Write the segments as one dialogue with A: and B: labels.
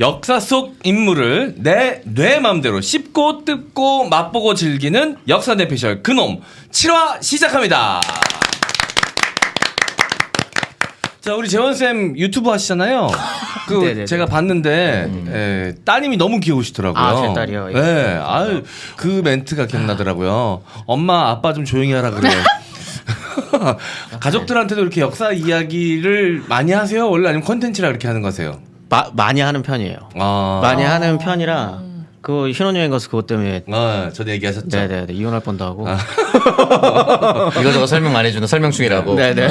A: 역사 속 인물을 내 뇌 맘대로 씹고 뜯고 맛보고 즐기는 역사 뇌피셜 그놈 7화 시작합니다. 자, 우리 재원쌤 유튜브 하시잖아요. 제가 봤는데 따님이 너무 귀여우시더라고요.
B: 아, 제 딸이요?
A: 네. 아유, 그 멘트가 기억나더라고요. 엄마 아빠 좀 조용히 하라 그래. 가족들한테도 이렇게 역사 이야기를 많이 하세요? 원래 아니면 콘텐츠라 이렇게 하는 거세요?
B: 많이 하는 편이에요. 많이 하는 편이라 그 신혼여행 가서 그것 때문에
A: 저도 얘기하셨죠.
B: 네네 이혼할 뻔도 하고.
C: 이거저거 설명 많이 해주는 설명 중이라고.
B: 네네.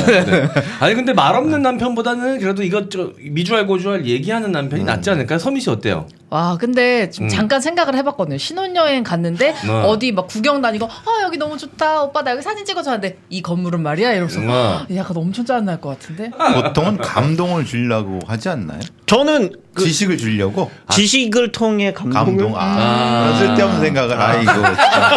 A: 아니 근데 말 없는 남편보다는 그래도 이것저것 미주알 고주알 얘기하는 남편이 낫지 않을까요? 서미 씨 어때요?
D: 와 근데 좀 잠깐 생각을 해봤거든요. 신혼여행 갔는데 어디 막 구경 다니고 여기 너무 좋다 오빠 나 여기 사진 찍어줘 하는데 이 건물은 말이야 이러면서 약간 엄청 짜증날 것 같은데.
E: 보통은 감동을 주려고 하지 않나요?
B: 저는
E: 지식을 주려고
B: 지식을 통해 감동.
E: 쓸데없는 생각을 아이고 진짜.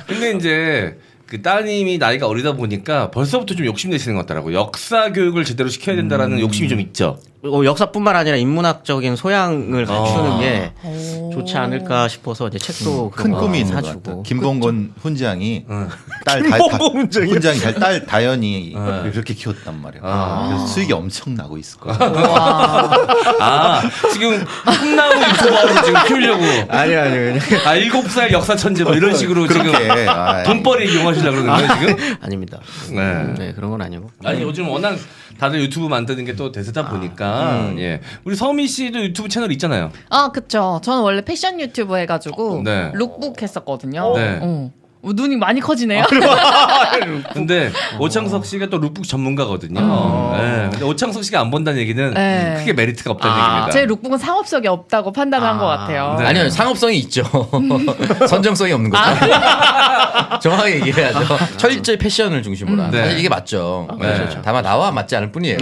A: 근데 이제 그 따님이 나이가 어리다 보니까 벌써부터 좀 욕심내시는 것 같더라고요. 역사 교육을 제대로 시켜야 된다라는 욕심이 좀 있죠.
B: 역사뿐만 아니라 인문학적인 소양을 갖추는 게 좋지 않을까 싶어서 이제 책도
E: 큰 꿈이 있는 것 같다. 김봉건 훈장이 훈장이 딸 다연이 그렇게 키웠단 말이야. 그래서 수익이 엄청 나고 있을 거야.
A: 지금 흥나무 유튜버로 지금 키우려고.
B: 아니요.
A: 7살 역사 천재 뭐 이런 식으로 지금 돈벌이 이용하시려고 그러는 거예요 지금?
B: 아닙니다. 네, 그런 건 아니고.
A: 아니 요즘 워낙 다들 유튜브 만드는 게 또 대세다 보니까 예. 우리 서미 씨도 유튜브 채널 있잖아요.
D: 그쵸. 저는 원래 패션 유튜브 해가지고 룩북 했었거든요.
A: 네.
D: 눈이 많이 커지네요.
A: 근데 오창석 씨가 또 룩북 전문가거든요. 네. 근데 오창석 씨가 안 본다는 얘기는 크게 메리트가 없다는 얘기입니다.
D: 제 룩북은 상업성이 없다고 판단한 것 같아요.
A: 네.
C: 아니요, 상업성이 있죠. 선정성이 없는 거죠. 정확하게 얘기해야죠. 철저히 패션을 중심으로.
A: 네.
C: 사실 이게 맞죠.
A: 그렇죠.
C: 다만 나와 맞지 않을 뿐이에요.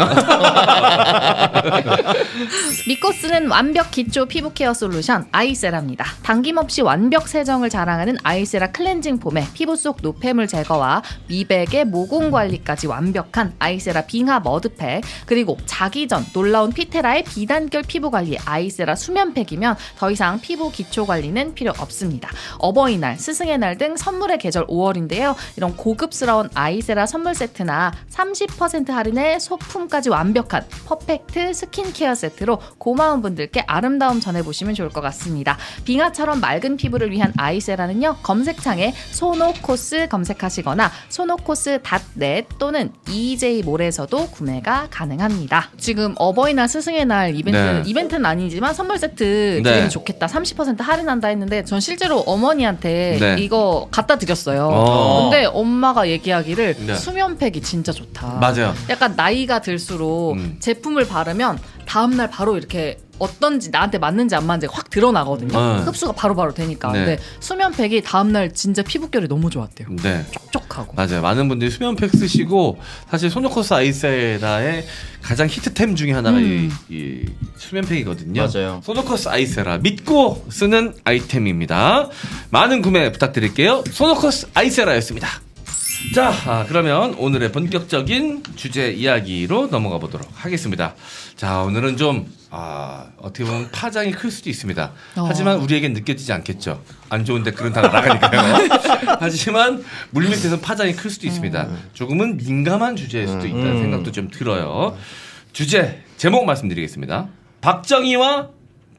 D: 믿고 쓰는 완벽 기초 피부 케어 솔루션 아이세라입니다. 당김없이 완벽 세정을 자랑하는 아이세라 클렌징 폼에 피부 속 노폐물 제거와 미백의 모공 관리까지 완벽한 아이세라 빙하 머드팩, 그리고 자기 전 놀라운 피테라의 비단결 피부 관리 아이세라 수면팩이면 더 이상 피부 기초 관리는 필요 없습니다. 어버이날, 스승의 날 등 선물의 계절 5월인데요. 이런 고급스러운 아이세라 선물 세트나 30% 할인의 소품까지 완벽한 퍼펙트 스킨케어 세트로 고마운 분들께 아름다움 전해보시면 좋을 것 같습니다. 빙하처럼 맑은 피부를 위한 아이세라는요. 검색창에 소노코스 검색하시거나 소노코스.net 또는 EJ몰에서도 구매가 가능합니다. 지금 어버이날 스승의 날 이벤트는 아니지만 선물 세트 드리면 좋겠다. 30% 할인한다 했는데 전 실제로 어머니한테 이거 갖다 드렸어요. 근데 엄마가 얘기하기를 수면팩이 진짜 좋다.
A: 맞아요.
D: 약간 나이가 들수록 제품을 바르면 다음날 바로 이렇게 어떤지 나한테 맞는지 안 맞는지 확 드러나거든요. 흡수가 바로바로 되니까. 근데 수면팩이 다음날 진짜 피부결이 너무 좋았대요. 촉촉하고.
A: 맞아요. 많은 분들이 수면팩 쓰시고 사실 소노코스 아이세라의 가장 히트템 중에 하나가 이 수면팩이거든요.
C: 맞아요.
A: 소노코스 아이세라 믿고 쓰는 아이템입니다. 많은 구매 부탁드릴게요. 소노코스 아이세라였습니다. 자, 그러면 오늘의 본격적인 주제 이야기로 넘어가 보도록 하겠습니다. 자, 오늘은 좀 어떻게 보면 파장이 클 수도 있습니다. 하지만 우리에겐 느껴지지 않겠죠. 안 좋은 댓글은 다 날아가니까요. 하지만 물밑에서 파장이 클 수도 있습니다. 조금은 민감한 주제일 수도 있다는 생각도 좀 들어요. 주제 제목 말씀드리겠습니다. 박정희와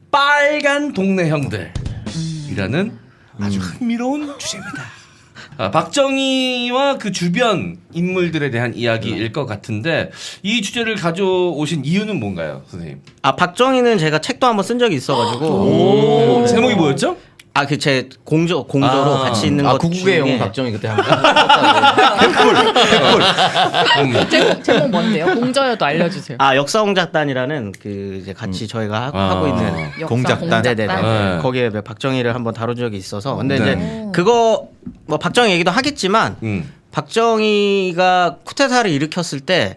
A: 빨간 동네 형들이라는 아주 흥미로운 주제입니다. 박정희와 그 주변 인물들에 대한 이야기일 것 같은데 이 주제를 가져오신 이유는 뭔가요, 선생님?
B: 박정희는 제가 책도 한번 쓴 적이 있어가지고.
A: 제목이 뭐였죠?
B: 그 제 공저로 같이 있는 것
C: 구국의
B: 중에
C: 영웅 박정희 그때 한번
D: 제목 뭔데요? 공저여도 알려주세요.
B: 역사공작단이라는 그 이제 같이 저희가 하고 있는
E: 공작단.
B: 네네네. 거기에 박정희를 한번 다룬 적이 있어서. 근데 이제 그거 뭐 박정희 얘기도 하겠지만 박정희가 쿠데타를 일으켰을 때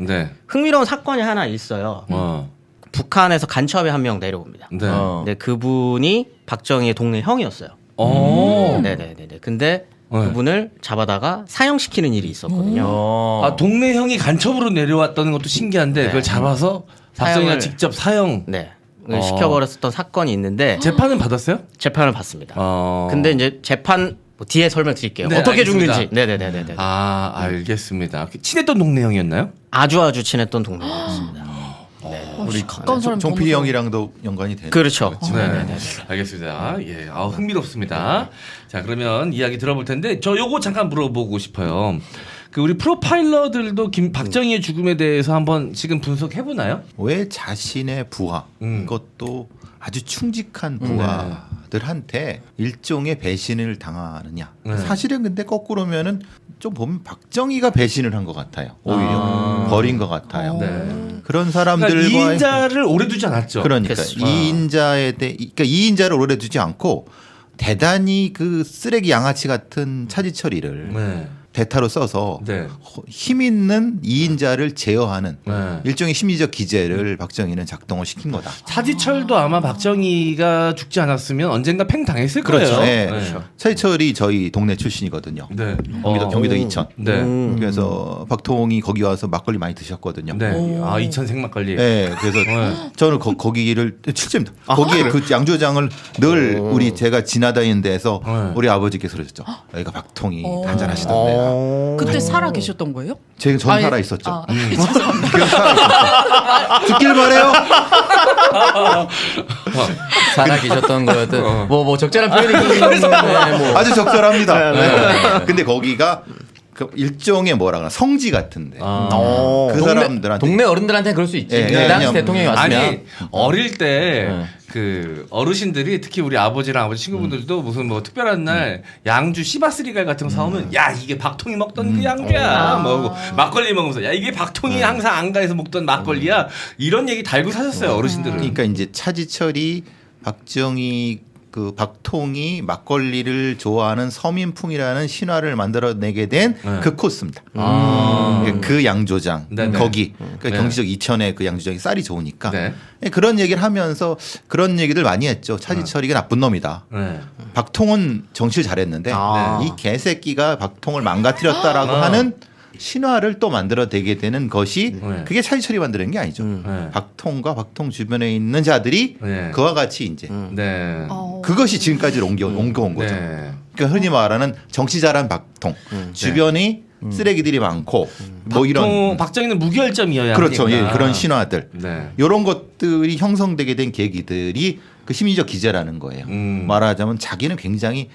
B: 흥미로운 사건이 하나 있어요. 북한에서 간첩이 한 명 내려옵니다. 근데 그분이 박정희의 동네 형이었어요. 네네네. 근데 그분을 잡아다가 사형시키는 일이 있었거든요.
A: 동네 형이 간첩으로 내려왔다는 것도 신기한데 그걸 잡아서 박정희가 직접 사형.
B: 시켜버렸었던 사건이 있는데
A: 재판은 받았어요?
B: 재판을 받습니다. 근데 이제 재판 뭐 뒤에 설명드릴게요.
A: 네,
B: 어떻게
A: 알겠습니다.
B: 죽는지. 네네네네.
A: 아 알겠습니다. 친했던 동네 형이었나요?
B: 아주 친했던 동료였습니다.
E: 우리
D: 가까운 사람이
E: 종필이
D: 너무
E: 형이랑도 연관이 되는.
B: 그렇죠.
A: 네, 알겠습니다. 예, 흥미롭습니다. 자, 그러면 이야기 들어볼 텐데 저 요거 잠깐 물어보고 싶어요. 그 우리 프로파일러들도 박정희의 죽음에 대해서 한번 지금 분석해 보나요?
E: 왜 자신의 부하, 그것도 아주 충직한 부하들한테 일종의 배신을 당하느냐? 사실은 근데 거꾸로면은 좀 보면 박정희가 배신을 한 것 같아요. 오히려 버린 것 같아요.
A: 네.
E: 그런 사람들과
A: 그러니까 이인자를 오래 두지 않았죠.
E: 그러니까 이인자에 대해 그러니까 이인자를 오래 두지 않고 대단히 그 쓰레기 양아치 같은 차지철이를 대타로 써서 힘 있는 이인자를 제어하는 일종의 심리적 기제를 박정희는 작동을 시킨 거다.
A: 차지철도 아마 박정희가 죽지 않았으면 언젠가 팽 당했을
E: 그렇죠.
A: 거예요.
E: 네.
A: 네.
E: 차지철이 저희 동네 출신이거든요.
A: 네.
E: 경기도 이천.
A: 네.
E: 그래서 박통이 거기 와서 막걸리 많이 드셨거든요.
A: 네. 아 이천 생막걸리.
E: 네. 그래서 저는 거기를 실제입니다. 거기에 그 양조장을 늘 우리 제가 지나다니는 데서 우리 아버지께서 그러셨죠. 여기가 박통이 한잔 하시던데요.
F: 그때 살아 계셨던 거예요?
E: 전 살아 있었죠.
F: 죄송합니다.
E: 그래서 살아 있었죠. 죽길 바래요.
C: 살아 계셨던 거였든 뭐 적절한 표현이긴 뭐.
E: 아주 적절합니다. 네. 근데 거기가 그 일종의 뭐라 그러나 성지 같은데 그 사람들한테
C: 동네 어른들한테 그럴 수 있지.
E: 예,
C: 그 당시
E: 왜냐면-
C: 대통령이 왔으면
A: 아니 어릴 때 그 어르신들이 특히 우리 아버지랑 아버지 친구분들도 무슨 뭐 특별한 날 양주 씨바스리갈 같은 거 사오면 야 이게 박통이 먹던 그 양주야 뭐 막걸리 먹으면서 야 이게 박통이 항상 안가에서 먹던 막걸리야 이런 얘기 달고 사셨어요 어르신들은.
E: 그러니까 이제 차지철이 박정희 그 박통이 막걸리를 좋아하는 서민풍이라는 신화를 만들어내게 된 그 코스입니다. 그 양조장
A: 네네.
E: 거기 그러니까 경기적 이천의 그 양조장이 쌀이 좋으니까
A: 네.
E: 그런 얘기를 하면서 그런 얘기들 많이 했죠. 차지철이가 나쁜 놈이다.
A: 네.
E: 박통은 정치를 잘했는데 이 개새끼가 박통을 망가뜨렸다라고 하는 신화를 또 만들어내게 되는 것이 그게 차지철이 만드는 게 아니죠. 박통과 박통 주변에 있는 자들이 그와 같이 이제 그것이 지금까지 옮겨온 거죠. 그러니까 흔히 말하는 정치 잘한 박통 주변이 쓰레기들이 많고 뭐 이런
A: 박정희는 무결점이어야
E: 그렇죠.
A: 하니까.
E: 예, 그런 신화들
A: 네.
E: 이런 것들이 형성되게 된 계기들이 그 심리적 기제라는 거예요. 말하자면 자기는 굉장히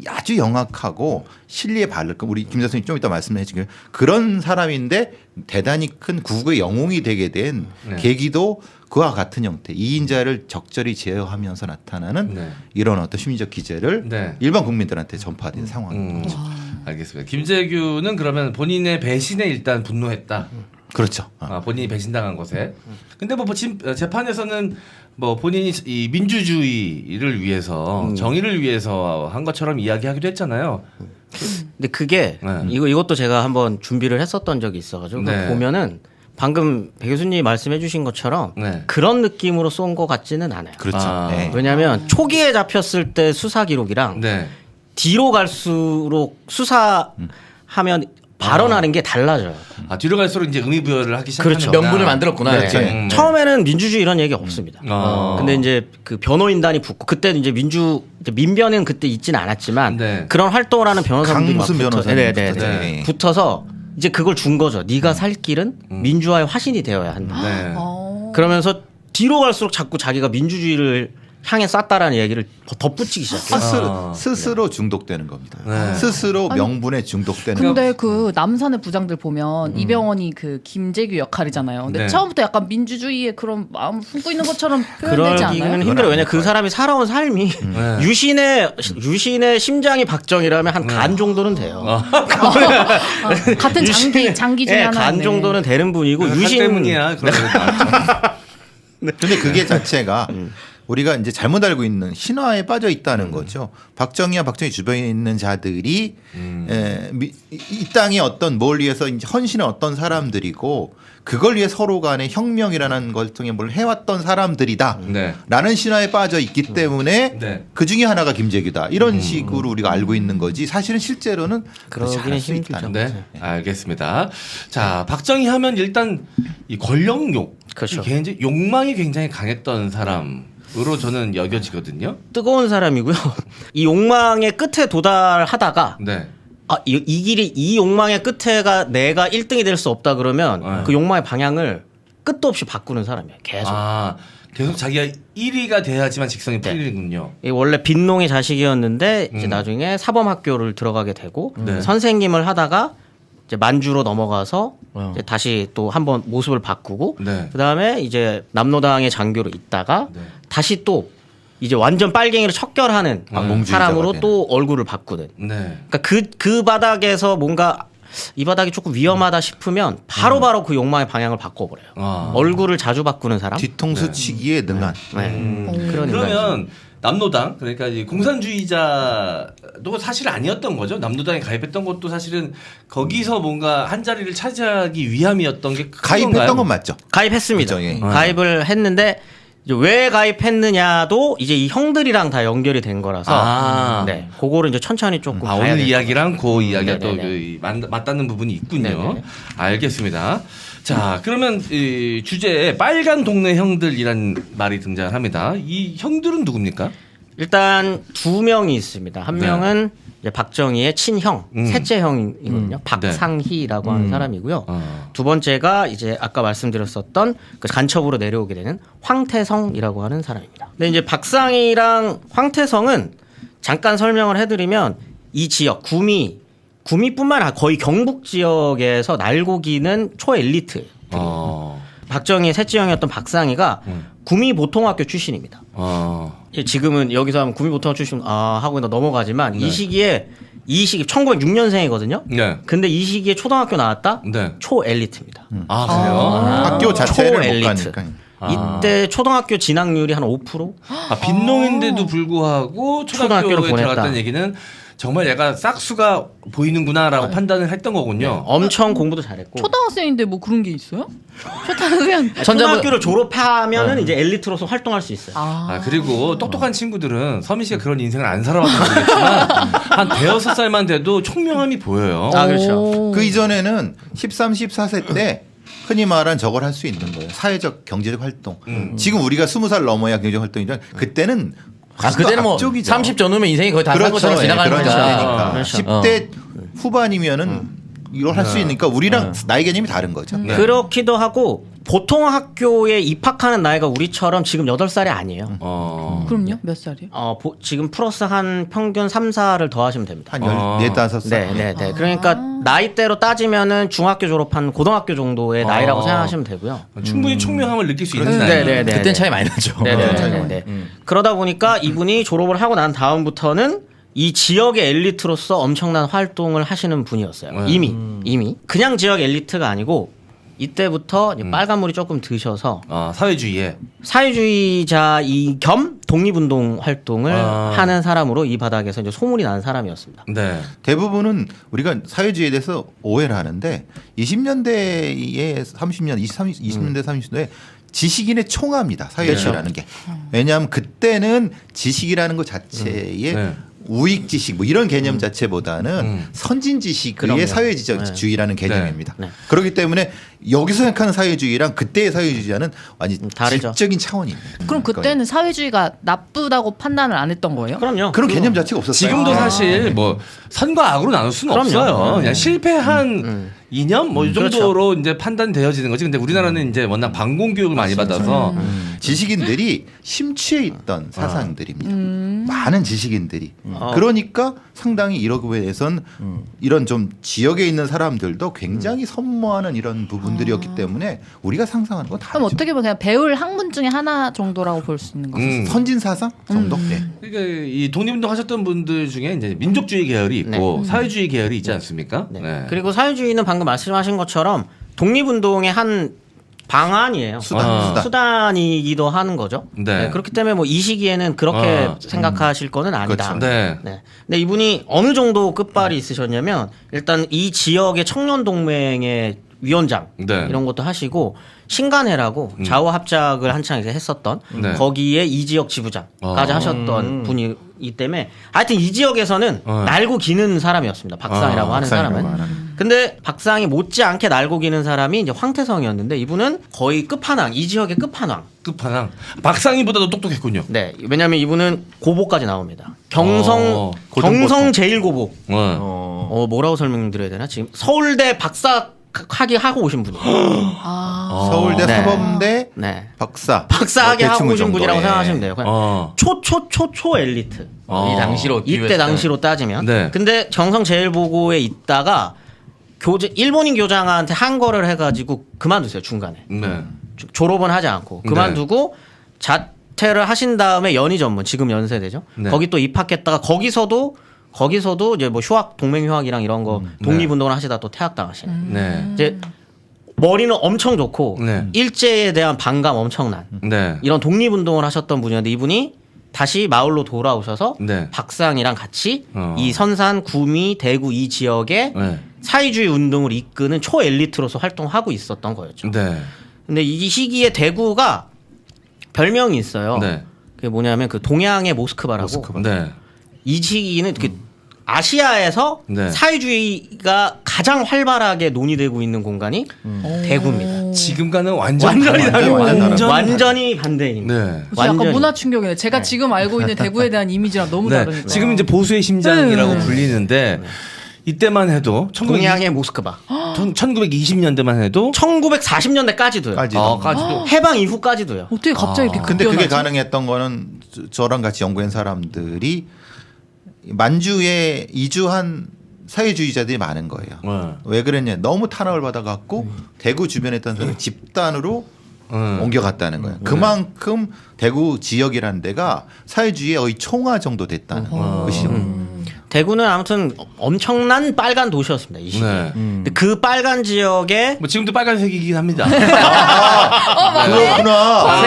E: 아주 영악하고 실리에 바를 거 우리 김 교수님 좀 이따 말씀해 주시길 그런 사람인데 대단히 큰 국의 영웅이 되게 된 계기도 그와 같은 형태 이인자를 적절히 제어하면서 나타나는 이런 어떤 심리적 기제를 일반 국민들한테 전파된 상황인 거죠.
A: 알겠습니다. 김재규는 그러면 본인의 배신에 일단 분노했다.
E: 그렇죠.
A: 본인이 배신당한 것에. 근데 뭐 지금 재판에서는 뭐 본인이 이 민주주의를 위해서 정의를 위해서 한 것처럼 이야기하기도 했잖아요.
B: 근데 그게 이것도 제가 한번 준비를 했었던 적이 있어가지고 보면은 방금 배 교수님 말씀해주신 것처럼 그런 느낌으로 쏜 것 같지는 않아요.
E: 그렇죠.
B: 왜냐하면 초기에 잡혔을 때 수사 기록이랑 뒤로 갈수록 수사하면 발언하는 게 달라져요.
A: 뒤로 갈수록 이제 의미 부여를 하기 시작하는
B: 그렇죠.
C: 명분을 만들었구나.
B: 처음에는 민주주의 이런 얘기 없습니다. 근데 이제 그 변호인단이 붙고 그때 이제 민변은 그때 있지는 않았지만 그런 활동을 하는 변호사분들이
E: 강무순 변호사님
B: 붙어서 이제 그걸 준 거죠. 네가 살 길은 민주화의 화신이 되어야 한다. 그러면서 뒤로 갈수록 자꾸 자기가 민주주의를 향해 쐈다라는 얘기를 덧붙이기 시작해요.
E: 스스로 중독되는 겁니다. 스스로 명분에 중독되는.
D: 근데 그 남산의 부장들 보면 이병헌이 그 김재규 역할이잖아요. 근데 처음부터 약간 민주주의의 그런 마음을 품고 있는 것처럼 표현되지 않아요?
B: 그러기는 힘들어요. 왜냐 그 사람이 살아온 삶이 유신의 심장이 박정희라면 한 간 정도는 돼요.
D: 같은 장기 중에 하나.
B: 간 정도는 되는 분이고
A: 유신 때문이야.
E: 근데 그게 자체가 우리가 이제 잘못 알고 있는 신화에 빠져 있다는 거죠. 박정희와 박정희 주변에 있는 자들이 이 땅의 어떤 뭘 위해서 이제 헌신한 어떤 사람들이고 그걸 위해 서로 간에 혁명이라는 걸 통해 뭘 해왔던 사람들이다.
A: 네.
E: 라는 신화에 빠져 있기 때문에
A: 네.
E: 그 중에 하나가 김재규다. 이런 식으로 우리가 알고 있는 거지 사실은 실제로는 그렇지
B: 그러기는
E: 않을 수
B: 힘들죠.
E: 있다는
A: 네,
E: 거죠.
A: 알겠습니다. 자, 박정희 하면 일단 이 권력욕,
B: 그렇죠.
A: 굉장히 욕망이 굉장히 강했던 사람으로 저는 여겨지거든요.
B: 뜨거운 사람이고요. 이 욕망의 끝에 도달하다가
A: 네.
B: 이 길이 이 욕망의 끝에가 내가 1등이 될 수 없다 그러면
A: 네.
B: 그 욕망의 방향을 끝도 없이 바꾸는 사람이에요. 계속.
A: 계속 자기가 1위가 돼야지만 직성이 풀리는군요.
B: 이 원래 빈농의 자식이었는데 이제 나중에 사범학교를 들어가게 되고
A: 네.
B: 선생님을 하다가 이제 만주로 넘어가서 이제 다시 또 한번 모습을 바꾸고
A: 네.
B: 그다음에 이제 남로당의 장교로 있다가
A: 네.
B: 다시 또 이제 완전 빨갱이를 척결하는
E: 몽주의자가
B: 사람으로
E: 되는.
B: 또 얼굴을 바꾸는.
A: 네.
B: 그러니까 그 바닥에서 뭔가 이 바닥이 조금 위험하다 싶으면 바로바로 그 욕망의 방향을 바꿔버려요. 얼굴을 자주 바꾸는 사람.
E: 뒤통수 치기에 능한.
B: 그런 인간.
A: 그러면 남노당 그러니까 이 공산주의자도 사실 아니었던 거죠. 남노당에 가입했던 것도 사실은 거기서 뭔가 한 자리를 차지하기 위함이었던 게
E: 가입했던 건 맞죠?
B: 가입했습니다.
E: 그죠, 예.
B: 가입을 했는데 이제 왜 가입했느냐도 이제 이 형들이랑 다 연결이 된 거라서 네, 그거를 이제 천천히 조금 봐야
A: 오늘
B: 될
A: 이야기랑 그 이야기가 또
B: 네네네.
A: 맞닿는 부분이 있군요.
B: 네네.
A: 알겠습니다. 자, 그러면 이 주제에 빨간 동네 형들이란 말이 등장합니다. 이 형들은 누굽니까?
B: 일단 두 명이 있습니다. 한
A: 네.
B: 명은 이제 박정희의 친형, 셋째 형이거든요. 박상희라고 하는 사람이고요. 두 번째가 이제 아까 말씀드렸었던 그 간첩으로 내려오게 되는 황태성이라고 하는 사람입니다. 근데 이제 박상희랑 황태성은 잠깐 설명을 해드리면 이 지역 구미뿐만 아니라 거의 경북 지역에서 날고기는 초엘리트예요. 박정희의 셋째 형이었던 박상희가 구미보통학교 출신입니다. 지금은 여기서 하면 구미보통학교 출신 하고 넘어가지만 이 시기 1906년생이거든요.
A: 네.
B: 근데 이 시기에 초등학교 나왔다?
A: 네.
B: 초엘리트입니다.
A: 아, 그래요?
E: 학교 자체를 못
B: 초엘리트.
E: 가니까.
B: 이때 초등학교 진학률이 한 5%?
A: 빈농인데도 불구하고 초등학교에
B: 초등학교를 보냈다.
A: 들어갔다는 얘기는 정말 얘가 싹수가 보이는구나라고 판단을 했던 거군요.
B: 엄청 공부도 잘했고.
F: 초등학생인데 뭐 그런 게 있어요? 초등학생.
B: 초등학교를 졸업하면은 이제 엘리트로서 활동할 수 있어요.
A: 그리고 똑똑한 친구들은 서민 씨가 그런 인생을 안 살아봐서 모르겠지만 한 대여섯 살만 돼도 총명함이 보여요.
B: 그렇죠.
E: 그 이전에는 13, 14세 때 흔히 말한 저걸 할 수 있는 거예요. 사회적 경제적 활동. 지금 우리가 20살 넘어야 경제적 활동이죠. 그때는
C: 그때는 뭐
E: 앞쪽이죠.
C: 30 전후면 인생이 거의 다 산
E: 그렇죠.
C: 것처럼 지나가는
E: 그런
C: 거니까.
E: 시대니까.
B: 그렇죠.
E: 10대 후반이면은 이걸 할 수 있으니까 우리랑 나이 개념이 다른 거죠.
A: 네.
B: 그렇기도 하고 보통 학교에 입학하는 나이가 우리처럼 지금 8살이 아니에요.
F: 그럼요? 몇 살이요?
B: 지금 플러스 한 평균 3, 4를 더하시면 됩니다.
E: 한 14, 15살.
B: 네. 그러니까 나이대로 따지면은 중학교 졸업한 고등학교 정도의 나이라고 생각하시면 되고요.
A: 충분히 총명함을 느낄 수 있는 나이.
B: 네.
C: 그땐 차이 많이 나죠.
B: 네네네. 그러다 보니까 이분이 졸업을 하고 난 다음부터는 이 지역의 엘리트로서 엄청난 활동을 하시는 분이었어요. 이미 그냥 지역 엘리트가 아니고 이때부터 이제 빨간물이 조금 드셔서
A: 사회주의에
B: 사회주의자 겸 독립운동 활동을 하는 사람으로 이 바닥에서 이제 소문이 난 사람이었습니다.
A: 네.
E: 대부분은 우리가 사회주의에 대해서 오해를 하는데 20년대에 30년, 20년대 30년대에 지식인의 총합니다. 사회주의라는 게. 왜냐하면 그때는 지식이라는 것 자체에 우익 지식 뭐 이런 개념 자체보다는 선진 지식의 사회주의라는 개념입니다.
B: 네.
E: 그렇기 때문에 여기서 생각하는 사회주의랑 그때의 사회주의자는 완전
B: 다르죠.
E: 지적인 차원이 있는.
F: 그럼 그때는 사회주의가 나쁘다고 판단을 안 했던 거예요?
B: 그럼요.
E: 그런 개념 자체가 없었어요.
A: 지금도 사실 뭐 선과 악으로 나눌 수는
B: 그럼요.
A: 없어요. 그냥 실패한 이념 뭐 이 정도로 이제 판단되어지는 거지. 근데 우리나라는 이제 워낙 반공 교육을 많이 받아서
E: 지식인들이 심취해 있던 사상들입니다. 많은 지식인들이. 그러니까 상당히 이러고에선 이런 좀 지역에 있는 사람들도 굉장히 선모하는 이런 부분들이었기 때문에 우리가 상상하는 건 다르죠.
F: 그럼 어떻게 보면 그냥 배울 학문 중에 하나 정도라고 볼 수 있는 거죠?
E: 선진 사상 정도? 네.
A: 그러니까 이 독립운동 하셨던 분들 중에 이제 민족주의 계열이 있고 사회주의 계열이 있지 않습니까?
B: 네. 그리고 사회주의는 방금 말씀하신 것처럼 독립운동의 한 방안이에요. 수단이기도 하는 거죠.
A: 네.
B: 그렇기 때문에 뭐 이 시기에는 그렇게 생각하실 거는 아니다.
E: 그렇죠.
A: 네.
B: 근데 이분이 어느 정도 끝발이 있으셨냐면 일단 이 지역의 청년 동맹에 위원장
A: 네.
B: 이런 것도 하시고 신간회라고 좌우합작을 한창 이제 했었던 거기에 이지역 지부장까지 하셨던 분이기 때문에 하여튼 이 지역에서는 날고 기는 사람이었습니다. 박상이라고 하는 사람은. 근데 박상이 못지않게 날고 기는 사람이 이제 황태성이었는데 이분은 거의 끝판왕, 이 지역의 끝판왕.
A: 끝판왕. 박상희보다도 똑똑했군요.
B: 네, 왜냐하면 이분은 고보까지 나옵니다. 경성 제1고보. 뭐라고 설명드려야 되나? 지금 서울대 박사 학위 하고 오신 분이에요.
E: 서울대
B: 네.
E: 사범대
B: 네.
E: 박사.
B: 박사학위 하고 오신
E: 정도.
B: 분이라고
E: 예.
B: 생각하시면 돼요. 그냥 초 엘리트.
C: 이 당시로
B: 이때 당시로 따지면.
A: 네.
B: 근데 경성 제1고고에 있다가 일본인 교장한테 항거를 해가지고 그만두세요 중간에.
A: 네.
B: 졸업은 하지 않고 그만두고 자퇴를 하신 다음에 연희 전문 지금 연세대죠.
A: 네.
B: 거기 또 입학했다가 거기서도 이제 뭐 휴학 동맹 휴학이랑 이런 거 독립운동을 하시다 또 퇴학당하시는.
A: 네.
B: 이제 머리는 엄청 좋고
A: 네.
B: 일제에 대한 반감 엄청난
A: 네.
B: 이런 독립운동을 하셨던 분이었는데 이분이 다시 마을로 돌아오셔서
A: 네.
B: 박상이랑 같이 이 선산, 구미, 대구 이 지역에
A: 네.
B: 사회주의 운동을 이끄는 초엘리트로서 활동하고 있었던 거였죠.
A: 네.
B: 근데 이 시기에 대구가 별명이 있어요.
A: 네.
B: 그게 뭐냐면 그 동양의 모스크바라고.
A: 네.
B: 이 시기는 아시아에서
A: 네.
B: 사회주의가 가장 활발하게 논의되고 있는 공간이 대구입니다.
A: 지금과는 완전히
B: 완전히 반대입니다.
A: 네.
F: 그래서 약간
B: 완전히.
F: 문화 충격이네. 제가 지금 알고 있는 대구에 대한 이미지랑 너무
A: 네.
F: 다르니까.
A: 지금 이제 보수의 심장이라고 불리는데 이때만 해도
B: 동양의 모스크바.
A: 1920년대만 해도
B: 1940년대까지도요.
A: 까지도
B: 해방 이후까지도요.
F: 어떻게 갑자기 이렇게
E: 근데 그게
F: 급변하지?
E: 가능했던 거는 저랑 같이 연구한 사람들이 만주에 이주한 사회주의자들이 많은 거예요.
A: 네.
E: 왜 그랬냐? 너무 탄압을 받아갖고 대구 주변에 있던 사람을 집단으로 옮겨갔다는 거예요. 그만큼 대구 지역이라는 데가 사회주의의 거의 총화 정도 됐다는 것이죠.
B: 대구는 아무튼 엄청난 빨간 도시였습니다. 이 시기에.
A: 네.
B: 근데 그 빨간 지역에
A: 뭐 지금도 빨간색이긴 합니다.
E: 그렇구나.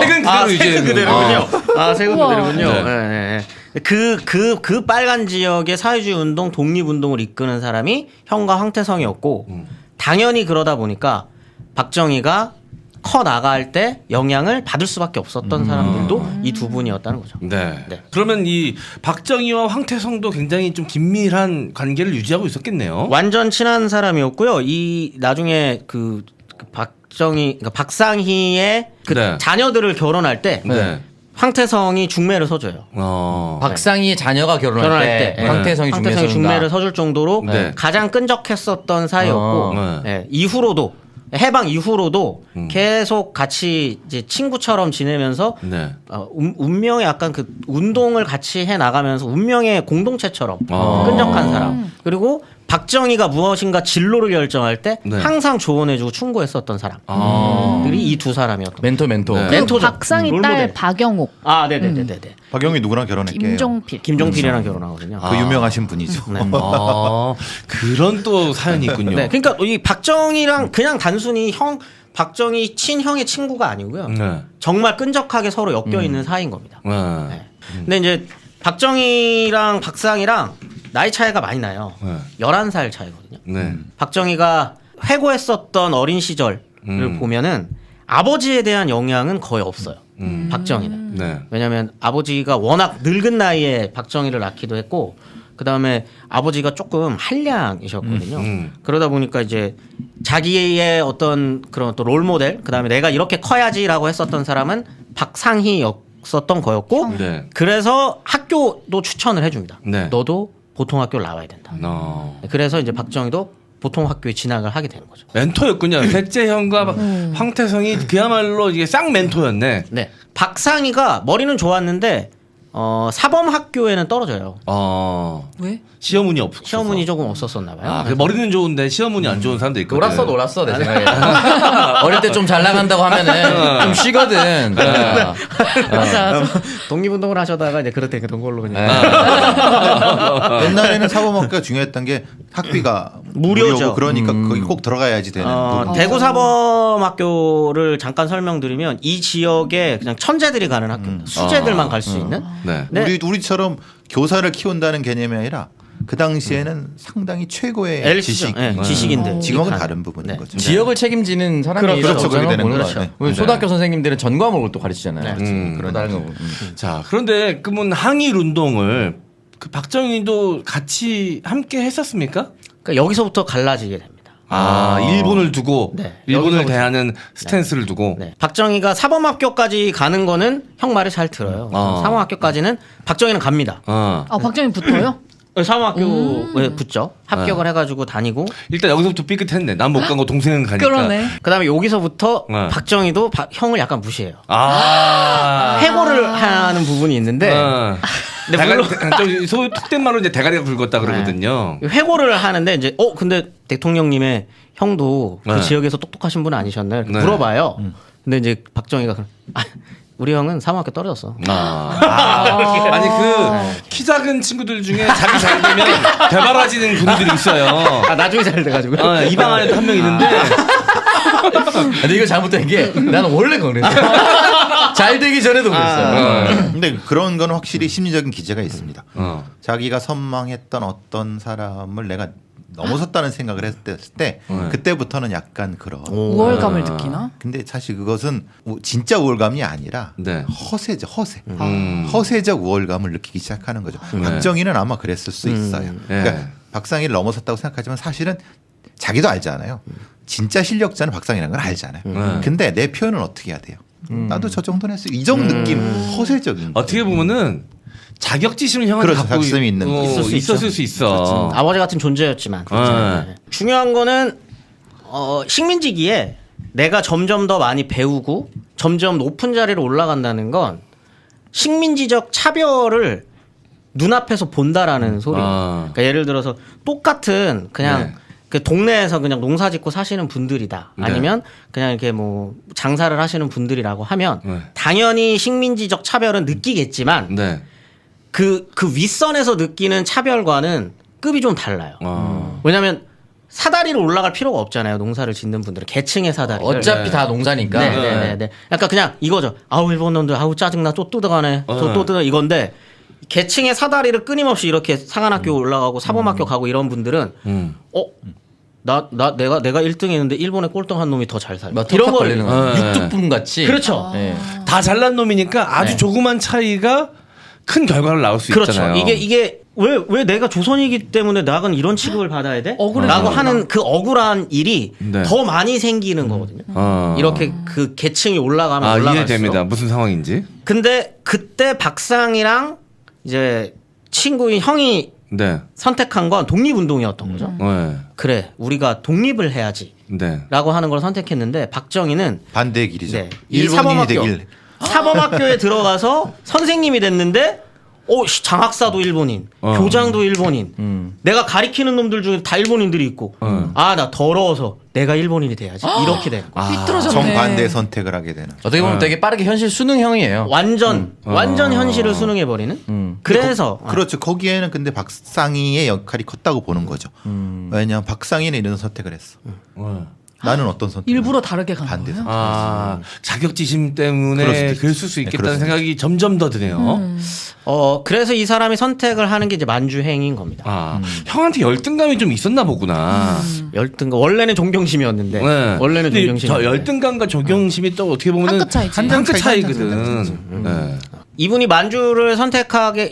A: 색은 그대로 이제
B: 그대로군요. 색은
F: 우와.
B: 그대로군요.
A: 네.
B: 네, 네. 그 빨간 지역의 사회주의 운동, 독립운동을 이끄는 사람이 형과 황태성이었고 당연히 그러다 보니까 박정희가 커 나갈 때 영향을 받을 수밖에 없었던 사람들도 이 두 분이었다는 거죠.
A: 네.
B: 네.
A: 그러면 이 박정희와 황태성도 굉장히 좀 긴밀한 관계를 유지하고 있었겠네요.
B: 완전 친한 사람이었고요. 이 나중에 그러니까 박상희의
A: 네.
B: 자녀들을 결혼할 때
A: 네.
B: 황태성이 중매를 서줘요.
C: 박상희의 자녀가 결혼할 때,
B: 때
C: 황태성이
B: 중매를 서줄 정도로
A: 네.
B: 가장 끈적했었던 사이였고
A: 네.
B: 이후로도 해방 이후로도 계속 같이 이제 친구처럼 지내면서
A: 네.
B: 운명의 약간 그 운동을 같이 해 나가면서 운명의 공동체처럼 끈적한 사람. 그리고 박정희가 무엇인가 진로를 결정할 때
A: 네.
B: 항상 조언해주고 충고했었던 사람들이 이 두 사람이었던.
C: 멘토.
A: 네.
F: 그리고
B: 멘토죠.
F: 박상희
B: 롤모델.
F: 딸 박영옥,
B: 네네네네.
E: 박영희 누구랑 결혼했게요?
B: 김종필이랑 결혼하거든요.
E: 그 유명하신 분이죠.
B: 네.
A: 그런 또 사연이 있군요.
B: 네, 그러니까 이 박정희랑 그냥 단순히 박정희 친형의 친구가 아니고요.
A: 네.
B: 정말 끈적하게 서로 엮여 있는 사이인 겁니다.
A: 네.
B: 근데 이제 박정희랑 박상희랑 나이 차이가 많이 나요.
A: 네.
B: 11살 차이거든요.
A: 네.
B: 박정희가 회고했었던 어린 시절을 보면은 아버지에 대한 영향은 거의 없어요. 박정희는.
A: 네.
B: 왜냐하면 아버지가 워낙 늙은 나이에 박정희를 낳기도 했고 그 다음에 아버지가 조금 한량이셨거든요. 그러다 보니까 이제 자기의 어떤 그런 또 롤모델, 그 다음에 내가 이렇게 커야지라고 했었던 사람은 박상희였었던 거였고,
A: 네.
B: 그래서 학교도 추천을 해줍니다.
A: 네.
B: 너도 보통 학교를 나와야 된다. 그래서 이제 박정희도 보통 학교에 진학을 하게 되는 거죠.
A: 멘토였군요. 백제형과 황태성이 그야말로 이게 쌍 멘토였네.
B: 네. 박상희가 머리는 좋았는데 사범학교에는 떨어져요.
F: 왜?
A: 시험운이 없어.
B: 시험운이 조금 없었었나 봐요.
A: 그 머리는 좋은데 시험운이 안 좋은 사람도 있거든.
C: 놀았어 내 생각에. 어릴 때 좀 잘 나간다고 하면은 좀 쉬거든.
B: 독립운동을 하셔다가 이제 그렇게 된 걸로 그냥.
E: 옛날에는 사범학교가 중요했던 게 학비가
B: 무료죠.
E: 무료고 그러니까 거기 꼭 들어가야지 되는 부분.
B: 대구 사범학교를 잠깐 설명드리면 이 지역에 그냥 천재들이 가는 학교입니다. 수재들만 갈 수 있는.
A: 네.
B: 네.
E: 우리처럼 교사를 키운다는 개념이 아니라 그 당시에는 상당히 최고의
B: 엘리트죠.
E: 지식,
B: 네, 지식인들.
E: 지금은
B: 한.
E: 다른 부분인 거죠.
C: 지역을 책임지는 사람이
E: 그렇죠. 그렇게 되는
C: 보는
E: 거죠.
C: 거죠.
E: 네.
C: 초등학교 선생님들은 전 과목을 또 가르치잖아요.
E: 그런
C: 다른 거.
A: 자, 그런데 그러면 항일 운동을 그 박정희도 같이 함께 했었습니까?
B: 그러니까 여기서부터 갈라지게 됩니다.
A: 일본을 두고
B: 네.
A: 일본을
B: 여기서부터.
A: 대하는 스탠스를 두고
B: 네. 박정희가 사범학교까지 가는 거는 형 말을 잘 들어요. 사범학교까지는 박정희는 갑니다.
D: 박정희 붙어요?
B: 사범학교에 붙죠. 합격을 해가지고 다니고.
A: 일단 여기서부터 삐끗했네. 난 못 간 거 동생은 가니까.
D: 그러네.
B: 그다음에 여기서부터
A: 네.
B: 박정희도 형을 약간 무시해요.
A: 아.
B: 해고를 하는 부분이 있는데 근데
A: 대가리,
B: 물론
A: 좀 속된 말로 이제 대가리가 굵었다 그러거든요.
B: 회고를 하는데 이제 근데 대통령님의 형도 그
A: 네.
B: 지역에서 똑똑하신 분 아니셨나요? 이렇게
A: 네.
B: 물어봐요. 근데 이제 박정희가 우리 형은 사범학교 떨어졌어.
A: 아니 그 키 작은 친구들 중에 자기 잘 되면 대바라지는 분들이 있어요.
B: 나중에 잘 돼가지고.
A: 이 방 안에도 한 명 있는데
C: 근데 이거 잘못된 게 나는 원래 그랬어. 잘 되기 전에도 그랬어요.
E: 근데 그런 건 확실히 심리적인 기제가 있습니다.
A: 어.
E: 자기가 선망했던 어떤 사람을 내가 넘어섰다는 생각을 했을 때 그때부터는 약간 그런
D: 우월감을 느끼나?
E: 근데 사실 그것은 진짜 우월감이 아니라
A: 네.
E: 허세죠, 허세. 허세적 우월감을 느끼기 시작하는 거죠. 박정희는 아마 그랬을 수 있어요. 그러니까
A: 네.
E: 박상희를 넘어섰다고 생각하지만 사실은 자기도 알잖아요. 진짜 실력자는 박상희라는 걸 알잖아요. 근데 내 표현은 어떻게 해야 돼요? 나도 저 정도는 했어요. 이 정도 느낌, 허세적인.
A: 어떻게 보면은 자격지심을 형한테
E: 그렇죠.
A: 갖고
E: 자격지심이 있는 거.
A: 있었을 수 있어.
B: 아버지 같은 존재였지만
A: 네.
B: 중요한 거는 식민지기에 내가 점점 더 많이 배우고 점점 높은 자리로 올라간다는 건 식민지적 차별을 눈앞에서 본다라는 소리예요. 그러니까 예를 들어서 똑같은 그냥
A: 네.
B: 그 동네에서 그냥 농사짓고 사시는 분들이다.
A: 네.
B: 아니면 그냥 이렇게 뭐 장사를 하시는 분들이라고 하면
A: 네.
B: 당연히 식민지적 차별은 느끼겠지만
A: 네.
B: 그 윗선에서 느끼는 차별과는 급이 좀 달라요. 왜냐하면 사다리로 올라갈 필요가 없잖아요. 농사를 짓는 분들은 계층의 사다리.
C: 어차피 다 농사니까.
B: 네네네. 약간 그냥 이거죠. 아우 일본 놈들 아우 짜증나 또 뜯어가네. 또 뜯어 이건데 계층의 사다리를 끊임없이 이렇게 상한학교 올라가고 사범학교 가고 이런 분들은 내가 1등했는데 일본에 꼴등한 놈이 더 잘 살아.
C: 막
B: 이런
C: 턱턱
B: 걸
C: 걸리는 거. 육두분 같이.
B: 그렇죠.
C: 네.
A: 다 잘난 놈이니까 아주
B: 네.
A: 조그만 차이가 큰 결과를 낳을 수
B: 그렇죠.
A: 있잖아요.
B: 이게 왜 내가 조선이기 때문에 나는 이런 취급을 받아야 돼? 라고 하는 그 억울한 일이
A: 네.
B: 더 많이 생기는 거거든요. 이렇게 그 계층이 올라가면 올라갈수록.
A: 이해됩니다. 무슨 상황인지.
B: 근데 그때 박상이랑 이제 친구인 형이
A: 네.
B: 선택한 건 독립운동이었던 거죠.
A: 네.
B: 그래, 우리가 독립을 해야지.
A: 네.
B: 라고 하는 걸 선택했는데 박정희는
E: 반대의 길이죠.
B: 네, 이
E: 일본인이
B: 사범학교,
E: 되길.
B: 사범학교에 들어가서 선생님이 됐는데 장학사도 일본인, 교장도 일본인. 내가 가리키는 놈들 중에 다 일본인들이 있고 나 더러워서 내가 일본인이 돼야지. 이렇게 된 거.
D: 삐뚤어졌네.
E: 정반대의 선택을 하게 되는.
C: 어떻게 보면 되게 빠르게 현실 수능형이에요.
B: 완전 현실을 수능해버리는. 그래서
E: 그렇죠. 거기에는 근데 박상희의 역할이 컸다고 보는 거죠. 왜냐하면 박상희는 이런 선택을 했어. 나는 어떤 선택?
D: 일부러 다르게 간
E: 반대
D: 거예요?
E: 선택.
A: 자격지심 때문에 그럴 수 있겠다는 생각이 점점 더 드네요.
B: 그래서 이 사람이 선택을 하는 게 이제 만주행인 겁니다.
A: 형한테 열등감이 좀 있었나 보구나.
B: 열등감 원래는 존경심이었는데
A: 네.
B: 원래는
A: 근데
B: 존경심.
A: 저 열등감과 존경심이 또 어떻게 보면
D: 한 끗 차이지.
A: 한 끗 차이거든. 네.
B: 이분이 만주를 선택하게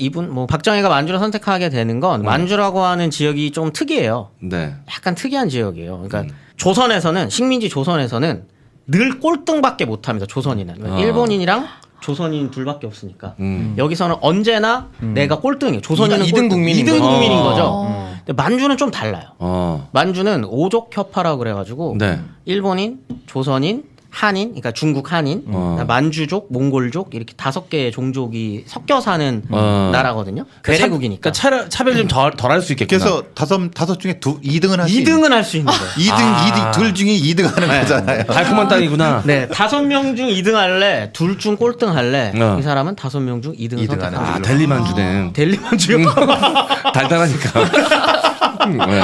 B: 박정희가 만주를 선택하게 되는 건 만주라고 하는 지역이 좀 특이해요.
A: 네.
B: 약간 특이한 지역이에요. 그러니까 조선에서는 식민지 조선에서는 늘 꼴등밖에 못합니다. 조선인은 일본인이랑 조선인 둘밖에 없으니까 여기서는 언제나 내가 꼴등이에요. 조선인은
C: 2등 국민인
B: 2등
C: 거죠.
B: 국민인 거죠. 근데 만주는 좀 달라요.
A: 어.
B: 만주는 오족 협파라고 그래가지고
A: 네.
B: 일본인, 조선인, 한인, 그러니까 중국 한인, 만주족, 몽골족 이렇게 5개의 종족이 섞여 사는 나라거든요. 괴제국이니까.
A: 그러니까 차별 좀 덜 할 수 있겠구나.
E: 그래서 다섯 중에 2등은 할 수
B: 2등은 할 수 있는 거예요.
E: 2등, 둘 중에 2등 하는 거잖아요.
A: 달콤한 땅이구나.
B: 네, 5명 중 2등 할래, 둘 중 꼴등 할래. 이 사람은 5명 중 2등을
E: 2등
B: 선택합니다.
E: 하는
A: 델리만주네.
B: 델리만주요.
A: 달달하니까. 네.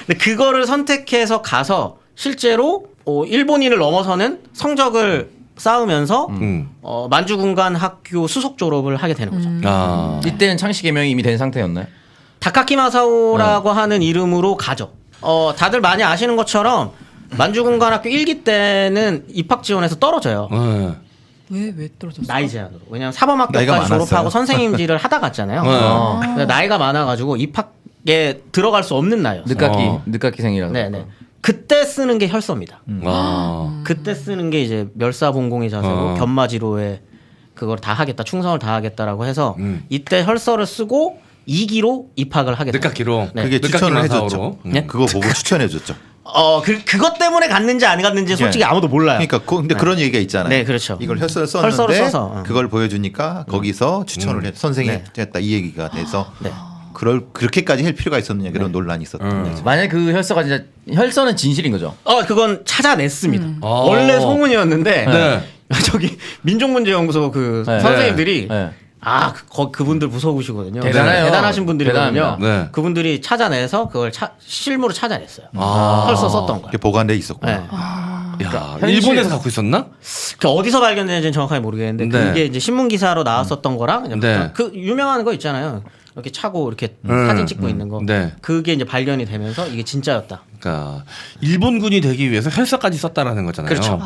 B: 근데 그거를 선택해서 가서 실제로 일본인을 넘어서는 성적을 쌓으면서 만주군관 학교 수석 졸업을 하게 되는 거죠.
C: 이때는 창씨 개명이 이미 된 상태였나요?
B: 다카키 마사오라고 하는 이름으로 가죠. 다들 많이 아시는 것처럼 만주군관학교 1기 때는 입학 지원에서 떨어져요.
F: 왜 떨어졌어?
B: 나이 제한으로. 왜냐면
E: 나이가
B: 사범학교까지
E: 많았어요.
B: 졸업하고 선생님질을 하다 갔잖아요. 근데 나이가 많아가지고 입학에 들어갈 수 없는 나이였어요.
C: 늦깎이생이라고.
B: 네네. 그때 쓰는 게 혈서입니다. 그때 쓰는 게 이제 멸사봉공의 자세로 견마지로에 그걸 다 하겠다, 충성을 다 하겠다라고 해서 이때 혈서를 쓰고 2기로 입학을 하게 됐어요.
A: 늦깎이로.
B: 네.
E: 그게 추천을 해줬죠.
B: 네?
E: 그거 보고 추천해줬죠.
B: 그것 때문에 갔는지 안 갔는지 솔직히 아무도 몰라요.
E: 그러니까 근데 그런 얘기가 있잖아요.
B: 네, 그렇죠.
E: 이걸 혈서를
B: 혈서를
E: 썼는데
B: 써서.
E: 그걸 보여주니까 거기서 추천을 해 선생이 했다 이 얘기가 돼서
B: 네.
E: 그렇게까지 할 필요가 있었느냐 그런 논란이 있었던 거죠.
C: 만약 그 혈서가 진짜 혈서는 진실인 거죠.
B: 그건 찾아냈습니다. 원래 소문이었는데 저기 민족문제연구소 그
C: 네.
B: 선생님들이
C: 네.
B: 그분들 무서우시거든요.
C: 대단해요.
B: 대단하신 분들이거든요.
C: 대단합니다.
A: 네.
B: 그분들이 찾아내서 그걸 실무로 찾아냈어요. 혈서 썼던 걸.
E: 이게 보관돼 있었구나.
B: 네.
A: 야, 일본에서 갖고 있었나?
B: 그 어디서 발견됐는지는 정확하게 모르겠는데
A: 네.
B: 그게 이제 신문 기사로 나왔었던 거랑 그냥
A: 네.
B: 그 유명한 거 있잖아요. 이렇게 차고 이렇게 사진 찍고 있는 거.
A: 네.
B: 그게 이제 발견이 되면서 이게 진짜였다.
A: 그러니까 일본군이 되기 위해서 혈서까지 썼다라는 거잖아요.
B: 그렇죠.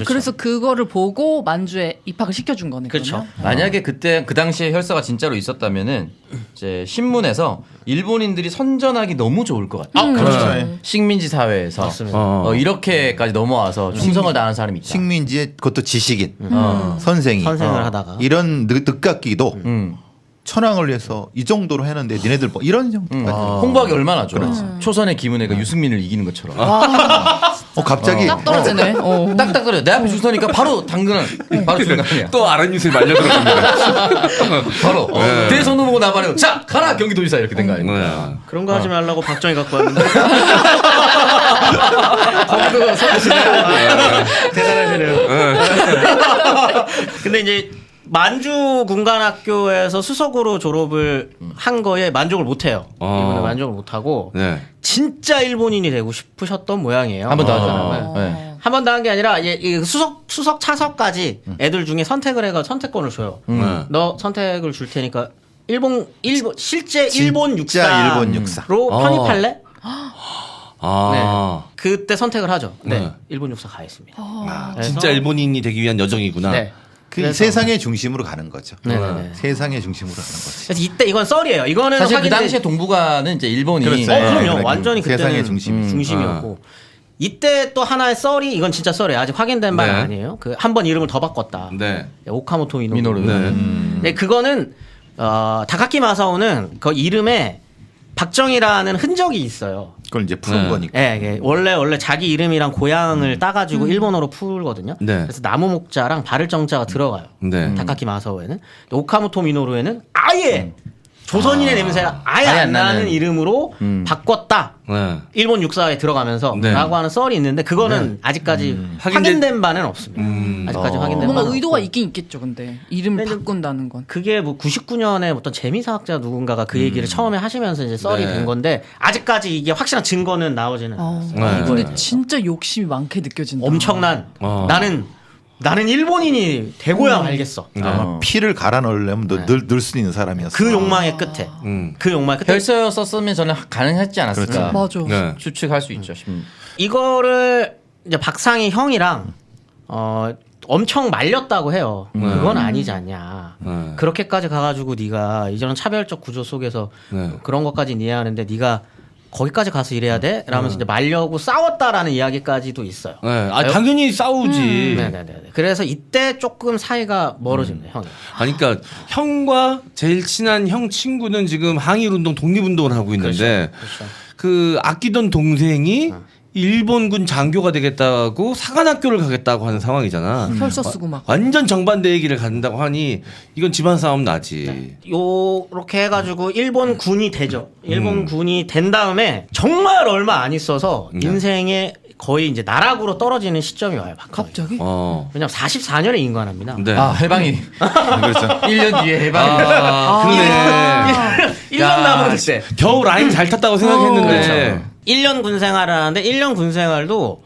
F: 그래서 그거를 보고 만주에 입학을 시켜준 거네.
B: 그렇죠.
C: 만약에 그때 그 당시에 혈서가 진짜로 있었다면은 이제 신문에서 일본인들이 선전하기 너무 좋을 것 같아요.
E: 그렇죠.
C: 식민지 사회에서
B: 맞습니다.
C: 이렇게까지 넘어와서 충성을 다하는 사람이 있다.
E: 식민지의 그것도 지식인 선생이
B: 선생을 하다가
E: 이런 늦깎이도
C: 음.
E: 천황을 위해서 이 정도로 했는데 니네들 뭐 이런 정도까지
C: 홍보하기 얼마나 좋아. 초선의 김은혜가 유승민을 이기는 것처럼.
E: 갑자기
F: 딱 떨어지네.
C: 딱딱 떨어져. 내 앞에 줄 서니까 바로 당근은 바로 주는 거 아니야.
A: 또 아랫뉴스에 말려들었습니다.
C: 바로 대선후 보고 나발이고 자 가라 경기도지사 이렇게 된 거 아닙니까?
B: 그런 거 하지 말라고 박정희 갖고 왔는데 거기도 서주시네요. 대단하시네요. 근데 이제 만주 군관학교에서 수석으로 졸업을 한 거에 만족을 못해요. 이분은 만족을 못하고
A: 네.
B: 진짜 일본인이 되고 싶으셨던 모양이에요.
C: 한 번 더 하죠.
B: 네. 한 번 더 한 게 아니라 이 수석 차석까지 애들 중에 선택을 해가 선택권을 줘요. 너 선택을 줄 테니까 일본 실제 일본
E: 진짜 일본 육사.
B: 육사로 편입할래?
A: 아,
B: 그때 선택을 하죠. 네,
A: 네.
B: 일본 육사 가겠습니다.
A: 진짜 일본인이 되기 위한 여정이구나.
B: 네.
E: 그
B: 그래서-
E: 세상의 중심으로 가는 거죠.
B: 네네네.
E: 세상의 중심으로 가는 거지.
B: 그래서 이때 이건 썰이에요. 이거는
C: 사실 그
B: 확인된-
C: 당시에 동북아는 이제 일본이
E: 그렇죠.
B: 그럼요.
E: 그러니까
B: 완전히 그때는
E: 세상의 중심이죠.
B: 중심이었고. 이때 또 하나의 썰이 이건 진짜 썰이에요. 아직 확인된 바는
A: 네.
B: 아니에요. 그 한 번 이름을 더 바꿨다.
A: 네.
B: 오카모토 미노루.
C: 미노루.
A: 네.
B: 근데 그거는 다카키 마사오는 그 이름에 박정희라는 흔적이 있어요.
E: 그걸 이제 푸는
A: 네.
E: 거니까.
B: 예, 원래 자기 이름이랑 고향을 따가지고 일본어로 풀거든요.
A: 네.
B: 그래서 나무 목자랑 발을 정자가 들어가요.
A: 네.
B: 다카키 마사오에는. 오카모토 미노루에는 아예 조선인의 냄새가 아예 안 나는 이름으로 바꿨다.
A: 네.
B: 일본 육사에 들어가면서
A: 네.
B: 라고 하는 썰이 있는데 그거는 아직까지 확인된 바는 없습니다. 아직까지 확인된
F: 뭔가
B: 바는
F: 의도가
B: 없고.
F: 있긴 있겠죠. 근데 이름을
B: 근데
F: 바꾼다는 건.
B: 그게 뭐 99년에 어떤 재미사학자 누군가가 그 얘기를 처음에 하시면서 이제 썰이
A: 네.
B: 된 건데 아직까지 이게 확실한 증거는 나오지는 않았어요.
A: 네.
F: 근데 진짜 욕심이 많게 느껴진다.
B: 엄청난 나는 일본인이 되고야 말겠어.
E: 아마 피를 갈아 넣으려면 넣을 수 있는 사람이었어.
B: 그 욕망의 끝에. 그 욕망의 끝에.
C: 혈서 썼으면 저는 가능했지 않았을까.
F: 맞아.
A: 네.
C: 추측할 수 있죠.
B: 이거를 이제 박상희 형이랑 엄청 말렸다고 해요. 그건 아니지 않냐. 그렇게까지 가가지고 네가 이런 차별적 구조 속에서 그런 것까지 이해하는데 네가 거기까지 가서 이래야 돼? 라면서 이제 말려고 싸웠다라는 이야기까지도 있어요.
A: 네. 당연히 싸우지.
B: 네네네. 그래서 이때 조금 사이가 멀어집니다, 형이.
A: 아니, 그러니까 형과 제일 친한 형 친구는 지금 항일운동, 독립운동을 하고 있는데
B: 그렇죠.
A: 그 아끼던 동생이 일본군 장교가 되겠다고 사관학교를 가겠다고 하는 상황이잖아.
F: 혈서 쓰고 막.
A: 완전 정반대의 길을 간다고 하니 이건 집안 싸움 나지.
B: 요렇게 해가지고 일본 군이 되죠. 일본 군이 된 다음에 정말 얼마 안 있어서 인생에 거의 이제 나락으로 떨어지는 시점이 와요. 박정희.
F: 갑자기?
B: 왜냐면 44년에 인관합니다.
A: 네.
C: 아 해방이.
E: 그렇죠.
C: 1년 뒤에 해방이.
A: 그러네.
B: 1년 남은 때.
A: 겨우 라인 잘 탔다고 생각했는데.
B: 1년 군 생활을 하는데 1년 군 생활도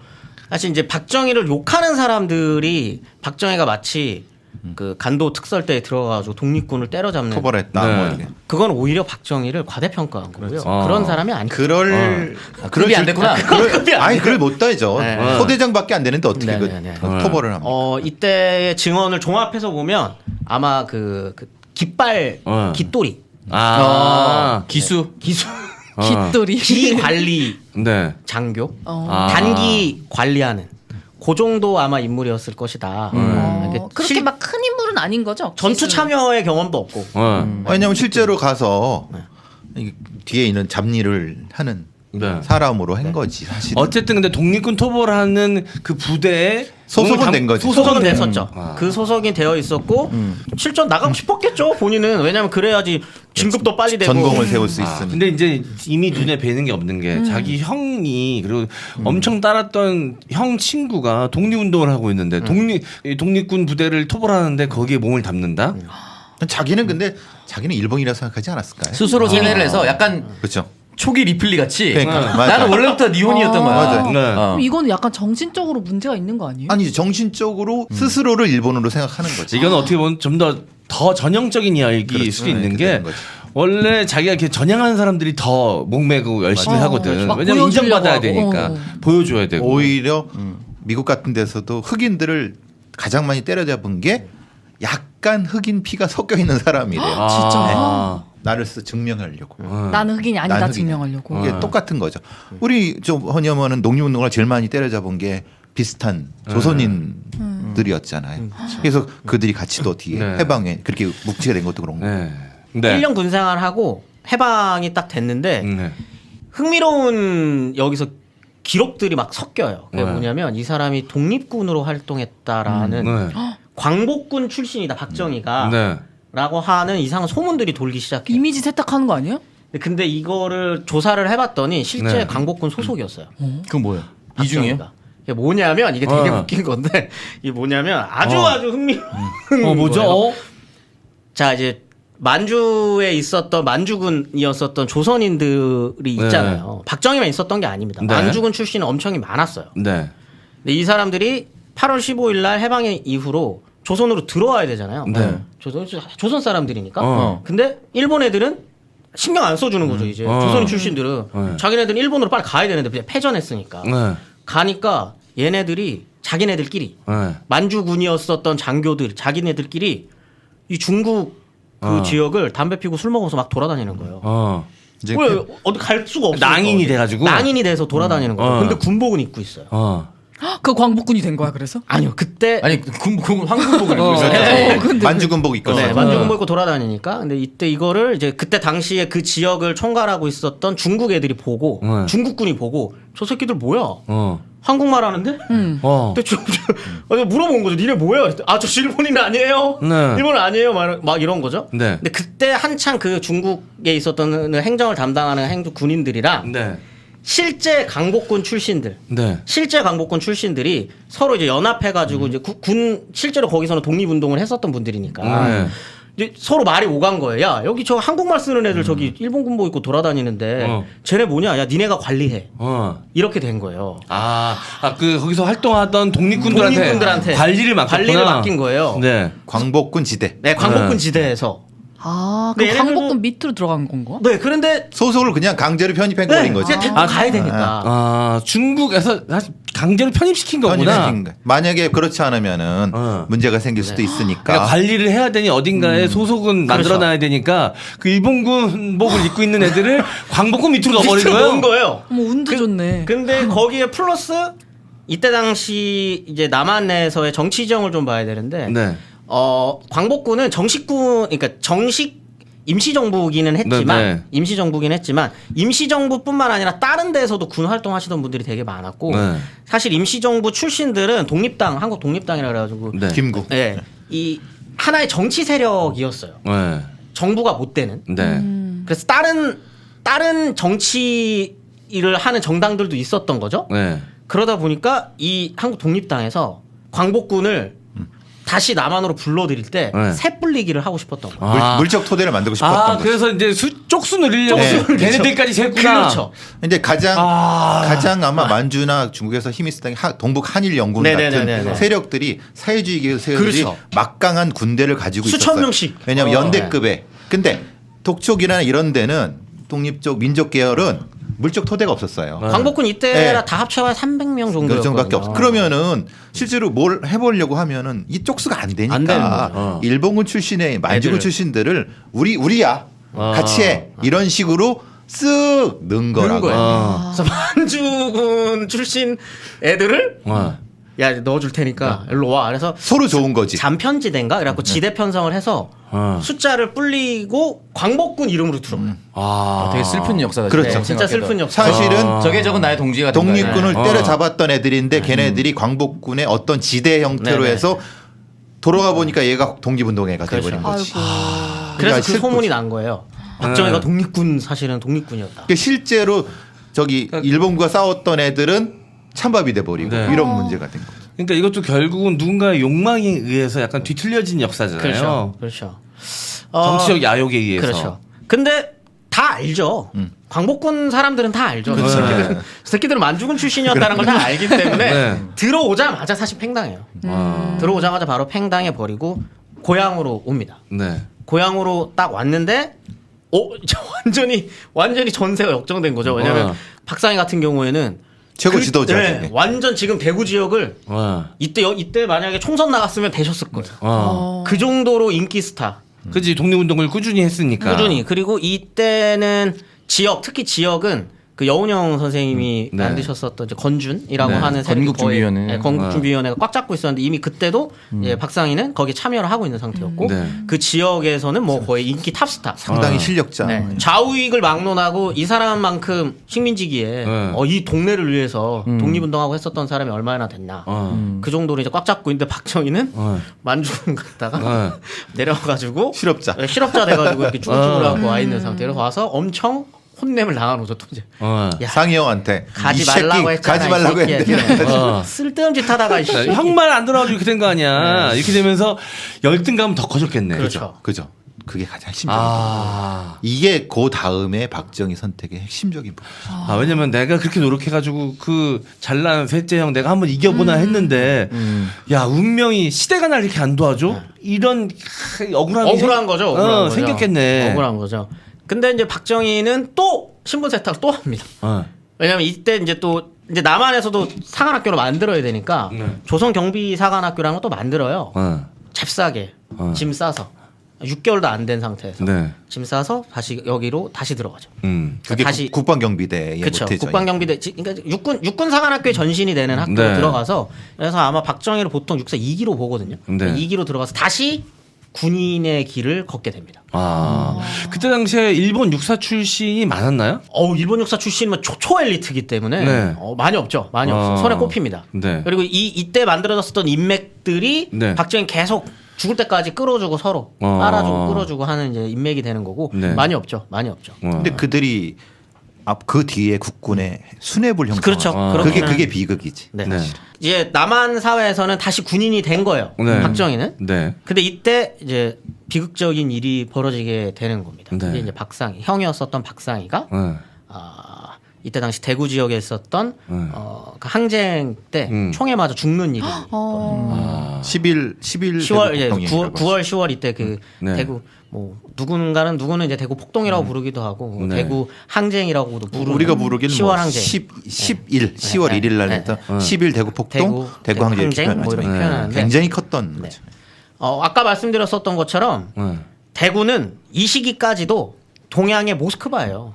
B: 사실 이제 박정희를 욕하는 사람들이 박정희가 마치 그 간도 특설대에 들어가가지고 독립군을 때려잡는
E: 토벌했다.
A: 네.
E: 뭐 이렇게.
B: 그건 오히려 박정희를 과대평가한 거고요. 그런 사람이 아니죠.
E: 그럴
C: 급이 안 됐구나.
E: 아니 그걸 못 따져.
B: 네.
E: 소대장밖에 안 되는데 어떻게
B: 네.
E: 토벌을 합니까?
B: 이때의 증언을 종합해서 보면 아마 그 깃발 깃돌이
C: 기수.
F: 깃돌이.
B: 기 관리
A: 네.
B: 장교
A: 아.
B: 단기 관리하는 그 정도 아마 인물이었을 것이다. 이게
F: 그렇게 막 큰 인물은 아닌 거죠?
B: 전투 참여의 경험도 없고.
E: 왜냐하면 실제로 가서 이 뒤에 있는 잡일을 하는
A: 네.
E: 사람으로 한 거지 사실.
A: 어쨌든 근데 독립군 토벌하는 그 부대에
E: 소속은 된 거지.
B: 소속은 됐었죠.
A: 아.
B: 그 소속이 되어 있었고 실전 나가고 싶었겠죠. 본인은 왜냐하면 그래야지 진급도 빨리 되고
E: 전공을 세울 수 있으니.
A: 근데 이제 이미 눈에 뵈는 게 없는 게 자기 형이 그리고 엄청 따랐던 형 친구가 독립운동을 하고 있는데 독립군 부대를 토벌하는데 거기에 몸을 담는다?
E: 자기는 근데 자기는 일본이라 생각하지 않았을까요?
C: 스스로 세뇌를 해서 약간
E: 그렇죠.
C: 초기 리플리 같이
E: 그러니까, 맞아.
C: 나는 원래부터 니혼이었던 거야.
E: 맞아.
A: 네.
F: 그럼 이거는 약간 정신적으로 문제가 있는 거 아니에요?
E: 아니 정신적으로 스스로를 일본으로 생각하는 거지.
A: 이건 어떻게 보면 좀 더 전형적인 이야기일
E: 그렇지.
A: 수도 있는
E: 그렇게
A: 게
E: 되는 거지.
A: 원래 자기가 이렇게 전향한 사람들이 더 목매고 열심히
F: 맞아.
A: 하거든.
F: 막
A: 왜냐면 인정받아야
F: 보여주려고
A: 되니까
F: 하고.
A: 보여줘야 되고.
E: 오히려 미국 같은 데서도 흑인들을 가장 많이 때려잡은 게 약간 흑인 피가 섞여 있는 사람이래요.
A: 진짜.
E: 나를 증명하려고.
F: 나는 흑인이 아니다
E: 난 흑인이야.
F: 증명하려고.
E: 이게 똑같은 거죠. 우리 저 허니어머는 독립운동을 제일 많이 때려잡은 게 비슷한 조선인들이었잖아요. 그래서 그들이 같이 또 뒤에
A: 네.
E: 해방에 그렇게 묵지가 된 것도 그런 거고.
A: 네. 네.
B: 1년 군 생활하고 해방이 딱 됐는데
A: 네.
B: 흥미로운 여기서 기록들이 막 섞여요. 그게
A: 네.
B: 뭐냐면 이 사람이 독립군으로 활동했다라는
A: 네.
B: 광복군 출신이다 박정희가
A: 네.
B: 라고 하는 이상한 소문들이 돌기 시작해요.
F: 이미지 세탁하는 거 아니에요?
B: 근데 이거를 조사를 해봤더니 실제
A: 네.
B: 광복군 소속이었어요.
C: 그건 뭐예요? 이중이에요?
B: 박정희가. 이게 뭐냐면 이게 되게 웃긴 건데 이게 뭐냐면 아주 흥미로운
A: 뭐죠?
B: 거예요. 자 이제 만주에 있었던 만주군이었었던 조선인들이 있잖아요. 박정희만 있었던 게 아닙니다.
A: 네.
B: 만주군 출신은 엄청 많았어요.
A: 네.
B: 근데 이 사람들이 8월 15일 날 해방 이후로 조선으로 들어와야 되잖아요.
A: 네.
B: 조선 사람들이니까.
A: 어.
B: 근데 일본 애들은 신경 안 써주는 거죠. 이제 조선 출신들은 자기네들은 일본으로 빨리 가야 되는데 그냥 패전했으니까
A: 네.
B: 가니까 얘네들이 자기네들끼리
A: 네.
B: 만주군이었었던 장교들 자기네들끼리 이 중국 그 지역을 담배 피고 술 먹어서 막 돌아다니는 거예요.
E: 이제
B: 왜 어디 갈 수가 없어.
A: 낭인이 돼가지고?
B: 낭인이 돼서 돌아다니는 거예요. 근데 군복은 입고 있어요.
F: 그 광복군이 된 거야 그래서?
B: 아니요 그때
C: 아니 한국복을 입고 있어요.
F: 근데
E: 만주군복 입고
B: 네,
E: 있어요.
B: 만주군복 입고 돌아다니니까 근데 이때 이거를 이제 그때 당시에 그 지역을 총괄하고 있었던 중국 애들이 보고 중국군이 보고 저 새끼들 뭐야? 한국말 하는데? 근데 물어본 거죠. 니네 뭐야? 아, 저 일본인 아니에요?
A: 네.
B: 일본 아니에요? 막 이런 거죠.
A: 네.
B: 근데 그때 한창 그 중국에 있었던 행정을 담당하는 군인들이랑
A: 네.
B: 실제 강복군 출신들,
A: 네.
B: 실제 강복군 출신들이 서로 이제 연합해가지고 이제 군 실제로 거기서는 독립운동을 했었던 분들이니까
A: 네.
B: 이제 서로 말이 오간 거예요. 야 여기 저 한국말 쓰는 애들 저기 일본 군복 입고 돌아다니는데 쟤네 뭐냐? 야 니네가 관리해. 이렇게 된 거예요.
A: 거기서 활동하던 독립군들한테 관리를
B: 맡긴 거예요.
A: 네.
E: 광복군 지대.
B: 네, 광복군 지대에서.
F: 아,
B: 네,
F: 그 광복군 밑으로 들어간 건가?
B: 네, 그런데
E: 소속을 그냥 강제로 편입해버린 거지.
B: 데리고 가야 되니까.
A: 중국에서 사실 강제로 편입시킨 거구나.
E: 편입시킨 거. 만약에 그렇지 않으면은 문제가 생길 수도 있으니까.
A: 그러니까 관리를 해야 되니 어딘가에 소속은 만들어놔야 되니까 그 일본군복을 입고 있는 애들을 광복군 밑으로 넣어버린
B: 밑으로
A: 거예요.
B: 넣은 거예요.
F: 어머 운도 좋네.
B: 근데 거기에 플러스 이때 당시 이제 남한 내에서의 정치 지형을 좀 봐야 되는데
A: 네.
B: 광복군은 그러니까 정식 임시정부기는 했지만
A: 네.
B: 임시정부긴 했지만 임시정부뿐만 아니라 다른 데에서도 군 활동하시던 분들이 되게 많았고
A: 네.
B: 사실 임시정부 출신들은 독립당 한국 독립당이라 그래가지고
A: 네.
E: 김구.
B: 네, 이 하나의 정치 세력이었어요.
A: 네.
B: 정부가 못 되는.
A: 네.
B: 그래서 다른 정치 일을 하는 정당들도 있었던 거죠.
A: 네.
B: 그러다 보니까 이 한국 독립당에서 광복군을 다시 남한으로 불러들일 때
A: 네.
B: 쇠뿔리기를 하고 싶었던 거예요.
E: 물적 토대를 만들고 싶었던 거죠.
A: 그래서 이제 쪽수 누리려고
B: 쪽수
A: 걔네들까지 셌구나.
B: 그렇죠.
E: 근데 가장 아마 만주나 중국에서 힘이 있었던 게 동북 한일 연군
B: 네네네네.
E: 같은 세력들이 사회주의 세력들이
B: 그렇죠.
E: 막강한 군대를 가지고
B: 수천
E: 있었어요.
B: 명씩.
E: 왜냐하면 연대급에. 근데 독촉이나 이런 데는 독립적 민족 계열은 물적 토대가 없었어요.
B: 광복군 이때라 다 합쳐야 300명
E: 그 정도밖에 없어.
B: 정도였거든요.
E: 그러면은 실제로 뭘 해보려고 하면은 이 쪽수가 안
B: 안 되는
E: 되니까
B: 거죠.
E: 일본군 출신의 만주군
B: 애들.
E: 출신들을 우리야 같이 해 이런 식으로 쓱 넣은 거라고.
B: 거예요. 그래서 만주군 출신 애들을 야 넣어줄 테니까 일로 와. 그래서
E: 서로 좋은 거지.
B: 잔편지대인가 그래갖고 지대 편성을 해서 숫자를 불리고 광복군 이름으로 들어요.
C: 되게 슬픈 역사다.
E: 그렇죠.
B: 진짜 슬픈 역사.
E: 사실은
C: 저게 저건 나의 동지가
E: 독립군을 때려잡았던 애들인데 걔네들이 광복군의 어떤 지대 형태로
B: 네네.
E: 해서 돌아가 보니까 얘가 독립운동회가 돼버린 거지.
F: 아이고.
B: 그래서 그
E: 슬프지.
B: 소문이 난 거예요. 박정희가 독립군 사실은 독립군이었다.
E: 그러니까 실제로 저기 일본과 싸웠던 애들은 찬밥이 돼버리고
A: 네.
E: 이런 문제가 된 거죠.
A: 그러니까 이것도 결국은 누군가의 욕망에 의해서 약간 뒤틀려진 역사잖아요.
B: 그렇죠. 그렇죠.
A: 정치적 야욕에 의해서.
B: 그렇죠. 근데 다 알죠. 광복군 사람들은 다 알죠. 그 새끼들은 만주군 출신이었다는 걸 다 알기 때문에
A: 네.
B: 들어오자마자 사실 팽당해요. 들어오자마자 바로 팽당해 버리고 고향으로 옵니다.
A: 네.
B: 고향으로 딱 왔는데 완전히 전세가 역정된 거죠. 왜냐하면 박상희 같은 경우에는
E: 최고 지도자.
B: 네, 완전 지금 대구 지역을
A: 와.
B: 이때 만약에 총선 나갔으면 되셨을 거예요. 그 정도로 인기 스타.
A: 그지 독립운동을 꾸준히 했으니까.
B: 꾸준히. 그리고 이때는 특히 지역은 그 여운형 선생님이
A: 네.
B: 만드셨었던 이제 건준이라고
A: 네.
B: 하는 세력이
C: 건국준비위원회.
B: 거의, 건국준비위원회가 꽉 잡고 있었는데 이미 그때도 예, 박상희는 거기에 참여를 하고 있는 상태였고
A: 네.
B: 그 지역에서는 뭐 거의 인기 탑스타.
E: 상당히 실력자.
B: 네. 좌우익을 막론하고 이 사람만큼 식민지기에
A: 네.
B: 이 동네를 위해서 독립운동하고 했었던 사람이 얼마나 됐나. 그 정도로 이제 꽉 잡고 있는데 박정희는 만주군 갔다가 내려가지고
E: 실업자.
B: 실업자 돼가지고 이렇게 쭈글쭈글하고 와 있는 상태로 와서 엄청 혼냄을 당한 거죠. 또 이제 야,
E: 상희 형한테
B: 가지
E: 이 새끼
B: 말라고 했잖아.
E: 가지 말라고
B: 이 새끼야.
E: 했는데
B: 쓸데없는 짓 하다가
A: 형 말 안 들어가지고 이렇게 된 거 아니야. 이렇게 되면서 열등감은 더 커졌겠네.
B: 그렇죠.
E: 그죠. 그게 가장 핵심적인 부분. 이게 그 다음에 박정희 선택의 핵심적인 부분.
A: 왜냐면 내가 그렇게 노력해가지고 그 잘난 셋째 형 내가 한번 이겨보나 했는데 야 운명이 시대가 날 이렇게 안 도와줘? 이런 억울함이
B: 억울한 거죠. 억울한 거죠.
A: 생겼겠네.
B: 억울한 거죠. 근데 이제 박정희는 또 신분 세탁을 또 합니다. 왜냐면 이때 이제 또 이제 남한에서도 사관학교를 만들어야 되니까 조선 경비 사관학교라는 것도 만들어요. 잽싸게 짐 싸서 6개월도 안 된 상태에서
A: 네.
B: 짐 싸서 다시 여기로 다시 들어가죠.
E: 그게
B: 다시
E: 국방경비대의
B: 그렇죠.
E: 모태죠.
B: 국방경비대 그러니까 육군 사관학교에 전신이 되는 학교로
A: 네.
B: 들어가서 그래서 아마 박정희를 보통 육사 2기로 보거든요.
A: 네.
B: 2기로 들어가서 다시 군인의 길을 걷게 됩니다.
A: 그때 당시에 일본 육사 출신이 많았나요?
B: 일본 육사 출신은 초 엘리트이기 때문에
A: 네.
B: 많이 없죠. 많이 없어. 손에 꼽힙니다.
A: 네.
B: 그리고 이때 만들어졌었던 인맥들이
A: 네.
B: 박정희 계속 죽을 때까지 끌어주고 서로 빨아주고 끌어주고 하는 이제 인맥이 되는 거고
A: 네.
B: 많이 없죠. 많이 없죠.
E: 근데 그들이 그 뒤에 국군의 수뇌부를 형성.
B: 그렇죠.
E: 그게 비극이지.
B: 네.
A: 네.
B: 이제 남한 사회에서는 다시 군인이 된 거예요.
A: 네.
B: 박정희는.
A: 네.
B: 근데 이때 이제 비극적인 일이 벌어지게 되는 겁니다.
A: 네.
B: 이게 이제 박상희 형이었었던 박상희가 이때 당시 대구 지역에 있었던 그 항쟁 때 총에 맞아 죽는 일이
E: 10일
B: 10월 9월 10월 이때 그
A: 네.
B: 대구 뭐 누구는 이제 대구 폭동이라고 부르기도 하고 뭐
A: 네.
B: 대구 항쟁이라고도 부르고
E: 우리가 부르기는
B: 10월 항쟁
E: 10월 1일 날 했던 10일 대구 폭동, 대구 항쟁
B: 뭐 이렇게 표현하는데
E: 굉장히 컸던 거죠.
B: 아까 말씀드렸었던 것처럼 대구는 이 시기까지도 동양의 모스크바예요.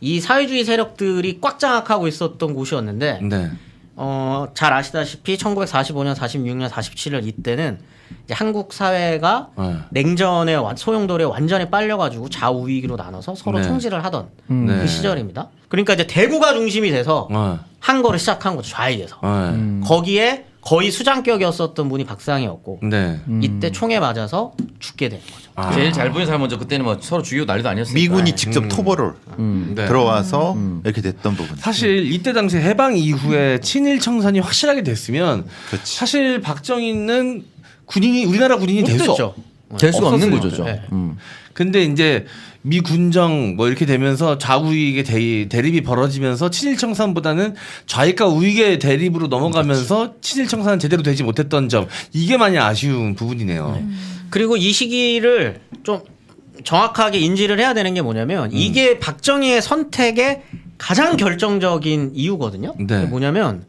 B: 이 사회주의 세력들이 꽉 장악하고 있었던 곳이었는데
A: 네.
B: 잘 아시다시피 1945년, 46년, 47년 이때는 이제 한국 사회가 냉전의 소용돌이에 완전히 빨려가지고 좌우위기로 나눠서 서로
A: 네.
B: 총질을 하던
A: 네.
B: 그 시절입니다. 그러니까 이제 대구가 중심이 돼서 한 거를 시작한 거죠. 좌익에서. 거기에 거의 수장격이었었던 분이 박상희였고
A: 네.
B: 이때 총에 맞아서 죽게 된 거죠.
C: 제일 잘 보이는 사람 먼저 그때는 뭐 서로 죽이고 난리도 아니었으니까.
E: 미군이 직접 토벌을
A: 네.
E: 들어와서 이렇게 됐던 부분.
A: 사실 이때 당시 해방 이후에 친일 청산이 확실하게 됐으면
E: 그치.
A: 사실 박정희는 군인이 우리나라 군인이 될 수
B: 됐죠.
C: 될 수가 없는
A: 없었어요.
C: 구조죠.
B: 네.
A: 근데 이제 미 군정 뭐 이렇게 되면서 좌우익의 대립이 벌어지면서 친일청산보다는 좌익과 우익의 대립으로 넘어가면서 친일청산은 제대로 되지 못했던 점 이게 많이 아쉬운 부분이네요.
B: 그리고 이 시기를 좀 정확하게 인지를 해야 되는 게 뭐냐면 이게 박정희의 선택의 가장 결정적인 이유거든요.
A: 네.
B: 그게 뭐냐면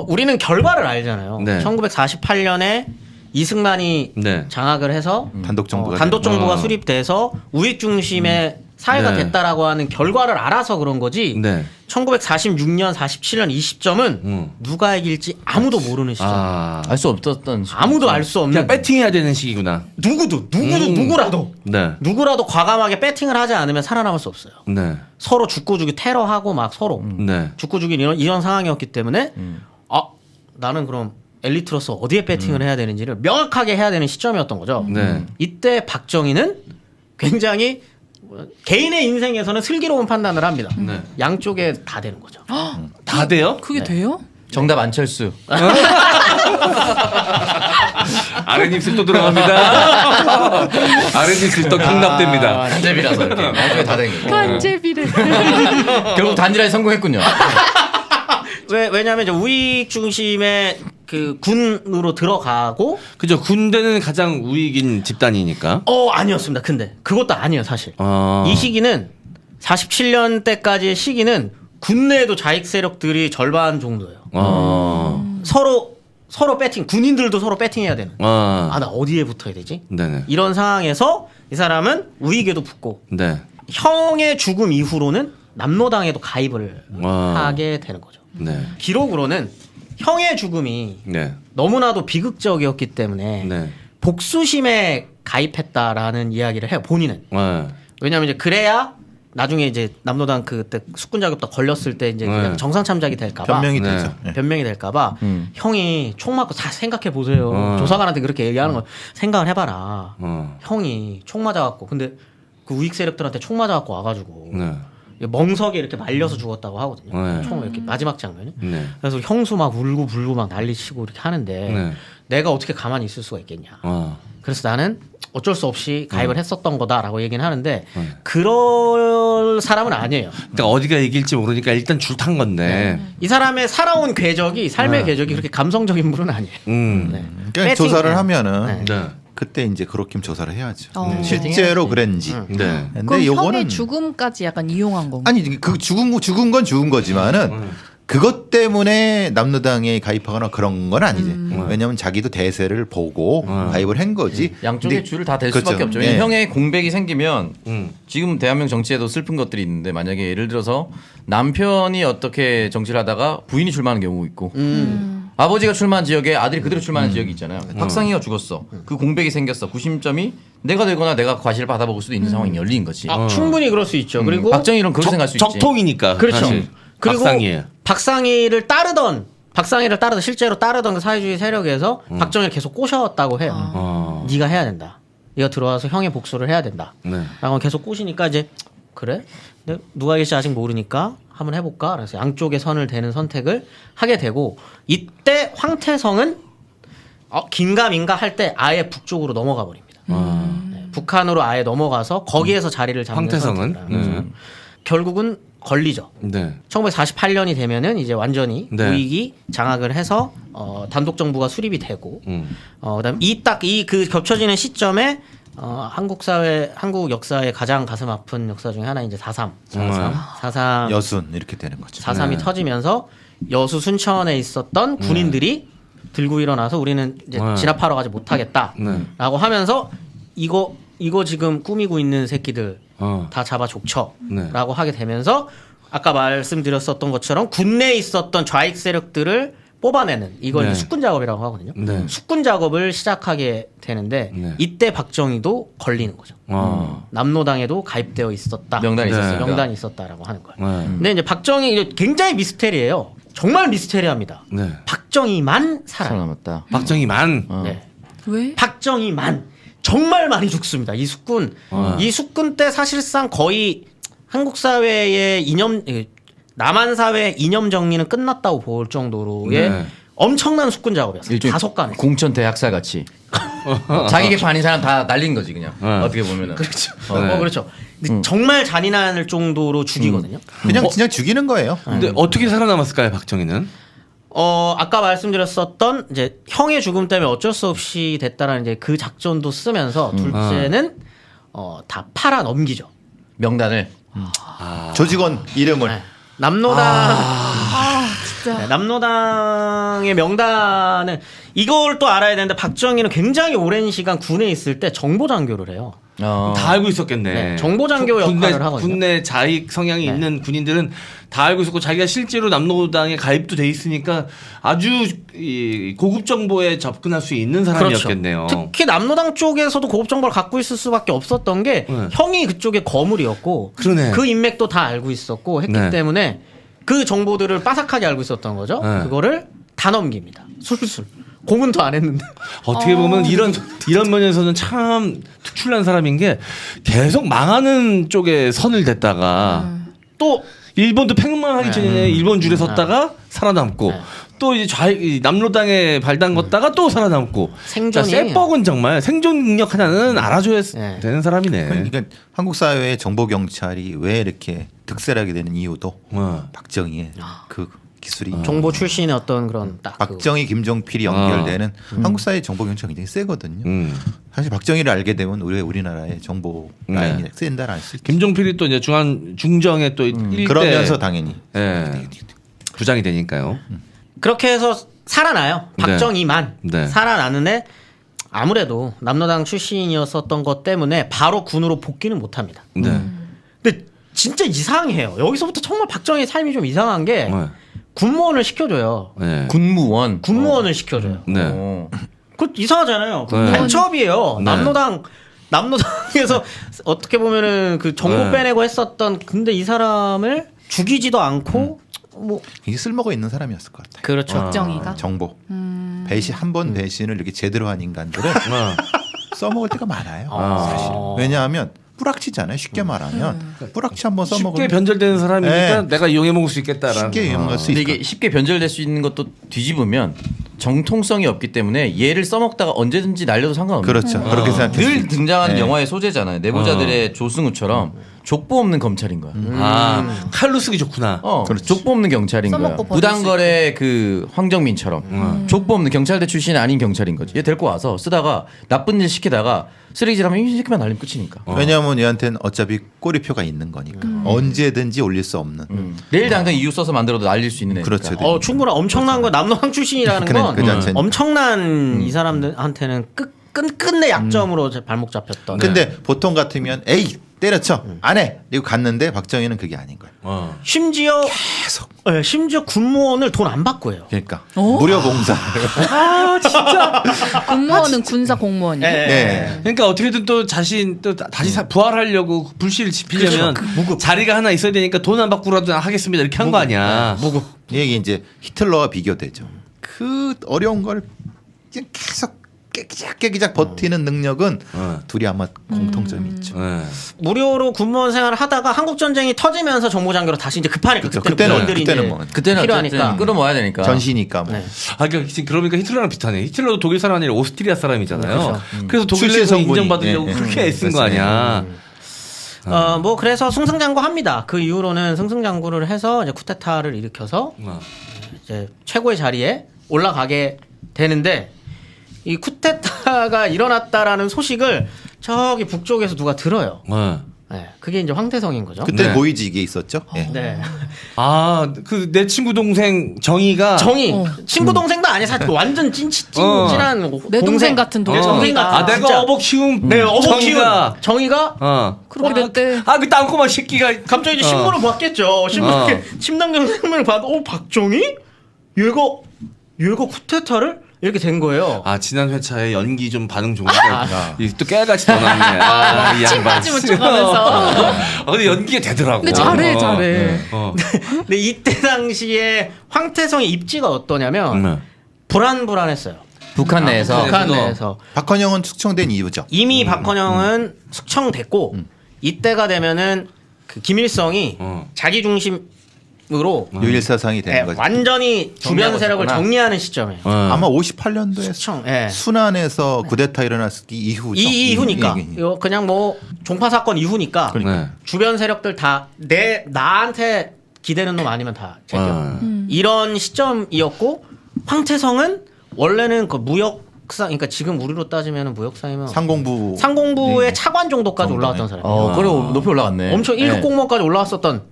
B: 우리는 결과를 알잖아요.
A: 네.
B: 1948년에 이승만이
A: 네.
B: 장악을 해서
E: 단독정부가
B: 단독정부가 수립돼서 우익 중심의 사회가
A: 네.
B: 됐다라고 하는 결과를 알아서 그런 거지.
A: 네.
B: 1946년, 47년 이 시점은 누가 이길지 아무도 모르는 시점.
A: 아,
C: 알 수 없었던 시기.
B: 아무도 알 수 없는.
A: 그냥 배팅해야 되는 시기구나.
B: 누구라도
A: 네.
B: 누구라도 과감하게 배팅을 하지 않으면 살아남을 수 없어요.
A: 네.
B: 서로 죽고 죽이 테러하고 막 서로
A: 네.
B: 죽고 죽이 이런 상황이었기 때문에 나는 그럼 엘리트로서 어디에 배팅을 해야 되는지를 명확하게 해야 되는 시점이었던 거죠.
A: 네.
B: 이때 박정희는 굉장히 개인의 인생에서는 슬기로운 판단을 합니다.
A: 네.
B: 양쪽에 다 되는 거죠.
A: 다 돼요?
F: 그게 돼요?
C: 정답 안철수.
A: 아랫입술 또 들어갑니다. 아랫입술 또 경납됩니다.
C: 간제비라서 이렇게 나중에 다 된 거고.
F: 간제비를.
C: 결국 단일화에 성공했군요.
B: 왜냐하면 이제 우익 중심의 그 군으로 들어가고
A: 그죠. 군대는 가장 우익인 집단이니까.
B: 아니었습니다. 근데 그것도 아니에요 사실.
A: 아.
B: 이 시기는 47년 때까지의 시기는 군내에도 좌익 세력들이 절반 정도예요. 서로 배팅, 군인들도 서로 배팅해야 되는. 나 어디에 붙어야 되지?
A: 네네.
B: 이런 상황에서 이 사람은 우익에도 붙고
A: 네.
B: 형의 죽음 이후로는 남로당에도 가입을 하게 되는 거죠.
A: 네.
B: 기록으로는 형의 죽음이
A: 네.
B: 너무나도 비극적이었기 때문에
A: 네.
B: 복수심에 가입했다라는 이야기를 해요. 본인은.
A: 네.
B: 왜냐하면 이제 그래야 나중에 이제 남로당 그때 숙군 자격도 걸렸을 때 이제 그냥 정상 참작이 될까봐
E: 변명이
A: 네.
E: 되죠. 네.
B: 변명이 될까봐 형이 총 맞고 다 생각해 보세요. 조사관한테 그렇게 얘기하는 거 생각을 해봐라. 형이 총 맞아갖고 근데 그 우익 세력들한테 총 맞아갖고 와가지고
A: 네.
B: 멍석에 이렇게 말려서 죽었다고 하거든요.
A: 네.
B: 총을 이렇게 마지막 장면이.
A: 네.
B: 그래서 형수 막 울고 불고 막 난리치고 이렇게 하는데
A: 네.
B: 내가 어떻게 가만히 있을 수가 있겠냐.
A: 어.
B: 그래서 나는 어쩔 수 없이 가입을 했었던 거다라고 얘기는 하는데 그럴 사람은 아니에요.
A: 그러니까 어디가 이길지 모르니까 일단 줄 탄 건데.
B: 이 사람의 살아온 궤적이 삶의 궤적이 그렇게 감성적인 분은 아니에요. 네.
E: 그러니까
B: 배팅.
E: 조사를 하면은
A: 네.
E: 그때 이제 그렇게 조사를 해야죠.
F: 어.
E: 실제로 그랬는지.
A: 네.
F: 그럼
E: 근데
F: 형의
E: 요거는
F: 죽음까지 약간 이용한 건가?
E: 아니 그 죽은 건 죽은 거지만은 그것 때문에 남로당에 가입하거나 그런 건 아니지. 왜냐하면 자기도 대세를 보고 가입을 한 거지.
C: 양쪽의
E: 근데
C: 줄을 다 댈
E: 그렇죠.
C: 수밖에 없죠.
E: 네.
C: 형의 공백이 생기면 지금 대한민국 정치에도 슬픈 것들이 있는데 만약에 예를 들어서 남편이 어떻게 정치를 하다가 부인이 출마하는 경우 있고 아버지가 출마한 지역에 아들이 그대로 출마하는 지역이 있잖아요. 박상희가 죽었어. 그 공백이 생겼어. 구심점이 내가 되거나 내가 과실을 받아먹을 수도 있는 상황이 열린 거지.
B: 충분히 그럴 수 있죠. 그리고
C: 박정희는 그렇게 생각할 수 있지.
A: 적통이니까.
B: 그렇죠.
A: 사실.
B: 그리고
A: 박상희예요.
B: 박상희를 따르던 실제로 따르던 그 사회주의 세력에서 박정희를 계속 꼬셨다고 해요. 네가 해야 된다. 네가 들어와서 형의 복수를 해야 된다.
A: 네.
B: 라고 계속 꼬시니까 이제 그래? 누가 이길지 아직 모르니까 한번 해볼까? 그래서 양쪽의 선을 대는 선택을 하게 되고 이때 황태성은 긴가민가 할 때 아예 북쪽으로 넘어가 버립니다. 네, 북한으로 아예 넘어가서 거기에서 자리를 잡는
A: 황태성은?
B: 선택을 하는 거죠. 결국은 걸리죠.
A: 네.
B: 1948년이 되면은 이제 완전히
A: 네.
B: 우익이 장악을 해서 단독 정부가 수립이 되고 그다음 이 그 겹쳐지는 시점에 한국 역사의 가장 가슴 아픈 역사 중에 하나 이제 4.3
E: 여순 이렇게 되는 거죠.
B: 4.3이 터지면서 여수 순천에 있었던 군인들이 들고 일어나서 우리는 이제 진압하러 가지 못하겠다라고 하면서 이거 지금 꾸미고 있는 새끼들 다 잡아 족쳐라고 하게 되면서 아까 말씀드렸었던 것처럼 군내에 있었던 좌익 세력들을 뽑아내는 이걸
A: 네.
B: 숙군 작업이라고 하거든요.
A: 네.
B: 숙군 작업을 시작하게 되는데
A: 네.
B: 이때 박정희도 걸리는 거죠. 남로당에도 가입되어 있었다.
C: 명단이 있었으니까.
B: 명단이 있었다라고 하는 거예요.
A: 네.
B: 근데 이제 박정희 굉장히 미스테리예요. 정말 미스테리합니다.
A: 네.
B: 박정희만 살아요.
C: 살아남았다.
A: 박정희만.
B: 네.
F: 왜?
B: 박정희만 정말 많이 죽습니다. 이 숙군 때 사실상 거의 한국 사회의 남한 사회의 이념 정리는 끝났다고 볼 정도로의
A: 네.
B: 엄청난 숙군 작업이었어요.
C: 일종의
B: 5간.
C: 공천 대학살 같이 자기 개파 아닌 사람 다 날린 거지 그냥 어떻게 보면은.
B: 그렇죠.
A: 네.
B: 그렇죠. 근데 정말 잔인할 정도로 죽이거든요.
E: 그냥 죽이는 거예요.
A: 근데 어떻게 살아남았을까요, 박정희는?
B: 아까 말씀드렸었던 이제 형의 죽음 때문에 어쩔 수 없이 됐다라는 이제 그 작전도 쓰면서 둘째는 다 팔아 넘기죠.
C: 명단을.
E: 조직원 이름을.
B: 네. 남로당
F: 진짜.
B: 네, 남로당의 명단은 이걸 또 알아야 되는데 박정희는 굉장히 오랜 시간 군에 있을 때 정보 장교를 해요.
A: 다 알고 있었겠네.
B: 네, 정보장교 역할을 하거든요.
A: 군내 자익 성향이
B: 네.
A: 있는 군인들은 다 알고 있었고 자기가 실제로 남로당에 가입도 돼 있으니까 아주 이 고급 정보에 접근할 수 있는 사람이었겠네요.
B: 그렇죠. 특히 남로당 쪽에서도 고급 정보를 갖고 있을 수밖에 없었던 게 형이 그쪽에 거물이었고
A: 그러네.
B: 그 인맥도 다 알고 있었고 했기
A: 네.
B: 때문에 그 정보들을 빠삭하게 알고 있었던 거죠.
A: 네.
B: 그거를 다 넘깁니다. 술술. 공은 더 안 했는데.
A: 어떻게 보면 이런 면에서는 참 특출난 사람인 게 계속 망하는 쪽에 선을 댔다가 또 일본도 팽망하기 전에 일본 줄에 섰다가 살아남고 또 이제 이 남로당에 발담궜다가 또 살아남고
B: 생존이
A: 쎄뻑은 정말 생존 능력 하나는 알아줘야 되는 사람이네.
E: 그러니까 한국 사회의 정보 경찰이 왜 이렇게 득세하게 되는 이유도 박정희의 그 기술이
B: 정보 출신의 어떤 그런 딱
E: 박정희, 김종필이 연결되는 한국 사회 정보 경찰이 굉장히 세거든요. 사실 박정희를 알게 되면 우리나라의 정보 라인이 센다라는 수 있죠.
A: 김종필이 또 이제 중정에 또 일대
E: 그러면서 당연히
A: 부장이 되니까요.
B: 그렇게 해서 살아나요. 박정희만
A: 네.
B: 살아나는데 아무래도 남로당 출신이었었던 것 때문에 바로 군으로 복귀는 못합니다.
A: 네.
B: 근데 진짜 이상해요. 여기서부터 정말 박정희의 삶이 좀 이상한 게 군무원을 시켜줘요.
A: 네.
B: 군무원을 시켜줘요.
A: 네.
B: 그 이상하잖아요.
A: 네.
B: 간첩이에요.
A: 네.
B: 남로당에서 어떻게 보면은 그 정보
A: 네.
B: 빼내고 했었던 근데 이 사람을 죽이지도 않고 뭐
E: 굉장히 쓸모가 있는 사람이었을 것 같아요.
B: 그렇죠.
F: 박정희가.
E: 정보 배신 한 번 배신을 이렇게 제대로 한 인간들은 써먹을 때가 많아요. 사실. 왜냐하면 뿌락치잖아요. 쉽게 말하면 뿌락치 한번
A: 쉽게
E: 써먹으면
A: 변절되는 사람이니까
E: 네.
A: 내가 이용해 먹을 수 있겠다라는.
E: 쉽게 이용할 수
C: 근데
E: 있을
C: 이게 쉽게 변절될 수 있는 것도 뒤집으면 정통성이 없기 때문에 얘를 써먹다가 언제든지 날려도 상관없는.
E: 그렇죠. 그렇게 생각해요.
C: 늘 등장하는
E: 네.
C: 영화의 소재잖아요. 내부자들의 조승우처럼 족보 없는 검찰인 거야.
A: 칼로 쓰기 좋구나.
C: 족보 없는 경찰인 거야.
F: 써먹고 버릴
C: 부당거래 그 황정민처럼 족보 없는 경찰대 출신이 아닌 경찰인 거지. 얘 데리고 와서 쓰다가 나쁜 일 시키다가 쓰레기질하면 이 새끼만 날리면 끝이니까.
E: 왜냐하면 얘한테는 어차피 꼬리표가 있는 거니까 언제든지 올릴 수 없는.
C: 내일 당장 이유 써서 만들어도 날릴 수 있는 애니까.
E: 그렇죠.
B: 충분한 엄청난 거 남로당 출신이라는 건
E: 그 자체는.
B: 엄청난 이 사람들한테는 끝내 약점으로 발목 잡혔던.
E: 근데 보통 같으면 에이 때려쳐 안 해. 그리고 갔는데 박정희는 그게 아닌 거예요.
B: 심지어
E: 계속.
B: 심지어 군무원을 돈 안 받고 해요.
E: 그러니까 무료 봉사.
F: 군무원은 군사 공무원이에요.
E: 네.
A: 그러니까 어떻게든 또 자신 또 다시 부활하려고 불씨를 지피려면 자리가 하나 있어야 되니까 돈 안 받고라도 하겠습니다 이렇게 한 거 아니야.
E: 이게 이제 히틀러와 비교되죠. 그 어려운 걸 그냥 계속 깨기작 버티는 능력은 둘이 아마 공통점이 있죠.
B: 무료로 군무원 생활을 하다가 한국 전쟁이 터지면서 정보장교로 다시 이제 급하니까
E: 그렇죠.
B: 그때는
C: 그때는
B: 필요하니까.
C: 어쨌든 끌어모아야 되니까.
E: 전시니까 뭐.
B: 네.
A: 그러니까 히틀러랑 비슷하네. 히틀러도 독일 사람 아니라 오스트리아 사람이잖아요. 그래서 독일
E: 출신
A: 내에서
E: 성분이.
A: 인정받으려고
E: 네.
A: 그렇게 애쓴 거 아니야.
B: 뭐 그래서 승승장구합니다. 그 이후로는 승승장구를 해서 이제 쿠데타를 일으켜서 이제 최고의 자리에 올라가게 되는데 이 쿠데타가 일어났다라는 소식을 저기 북쪽에서 누가 들어요. 네, 그게 이제 황태성인 거죠.
E: 그때
A: 네.
E: 보이지 이게 있었죠. 네.
B: 네.
A: 그 내 친구 동생 정희가
B: 친구 동생도 아니야. 사실 완전 찐친한
F: 내 동생 같은
B: 동생 같은.
A: 내가
B: 진짜.
A: 어복 키운
B: 네, 어복 키운
A: 정희가
B: 정희가
F: 그렇게 됐대.
A: 그 땅꼬마 새끼가
B: 갑자기 이제 신문을 봤겠죠. 신문에 침당경 생명을 봐도 박정희? 얘가 쿠데타를 이렇게 된 거예요.
A: 지난 회차에 연기 좀 반응 좋으니까 또 깨알같이 더 나왔네. 이
F: 침
A: 양반.
F: 빠지면 쳐가면서.
A: 근데 연기가 되더라고.
F: 근데 잘해.
B: 근데 이때 당시에 황태성의 입지가 어떠냐면 불안했어요.
C: 북한 내에서.
B: 북한 내에서
E: 박헌영은 숙청된 이유죠.
B: 이미 박헌영은 숙청됐고 이때가 되면은 그 김일성이 자기 중심
E: 요일사상이 되는 거죠.
B: 완전히 주변 세력을
C: 있었구나.
B: 정리하는 시점이에요.
E: 아마 58년도에
B: 수청,
E: 순안에서 쿠데타 일어났을 때 이후죠.
B: 이후니까 이거 그냥 뭐 종파 사건 이후니까
A: 네.
B: 주변 세력들 다 나한테 기대는 놈 아니면 다 제껴. 이런 시점이었고 황태성은 원래는 그 무역상, 그러니까 지금 우리로 따지면 무역상이면 상공부의 차관 정도까지 올라왔던 사람이에요.
C: 그래 높이 올라갔네.
B: 엄청 1급 공무원까지 올라왔었던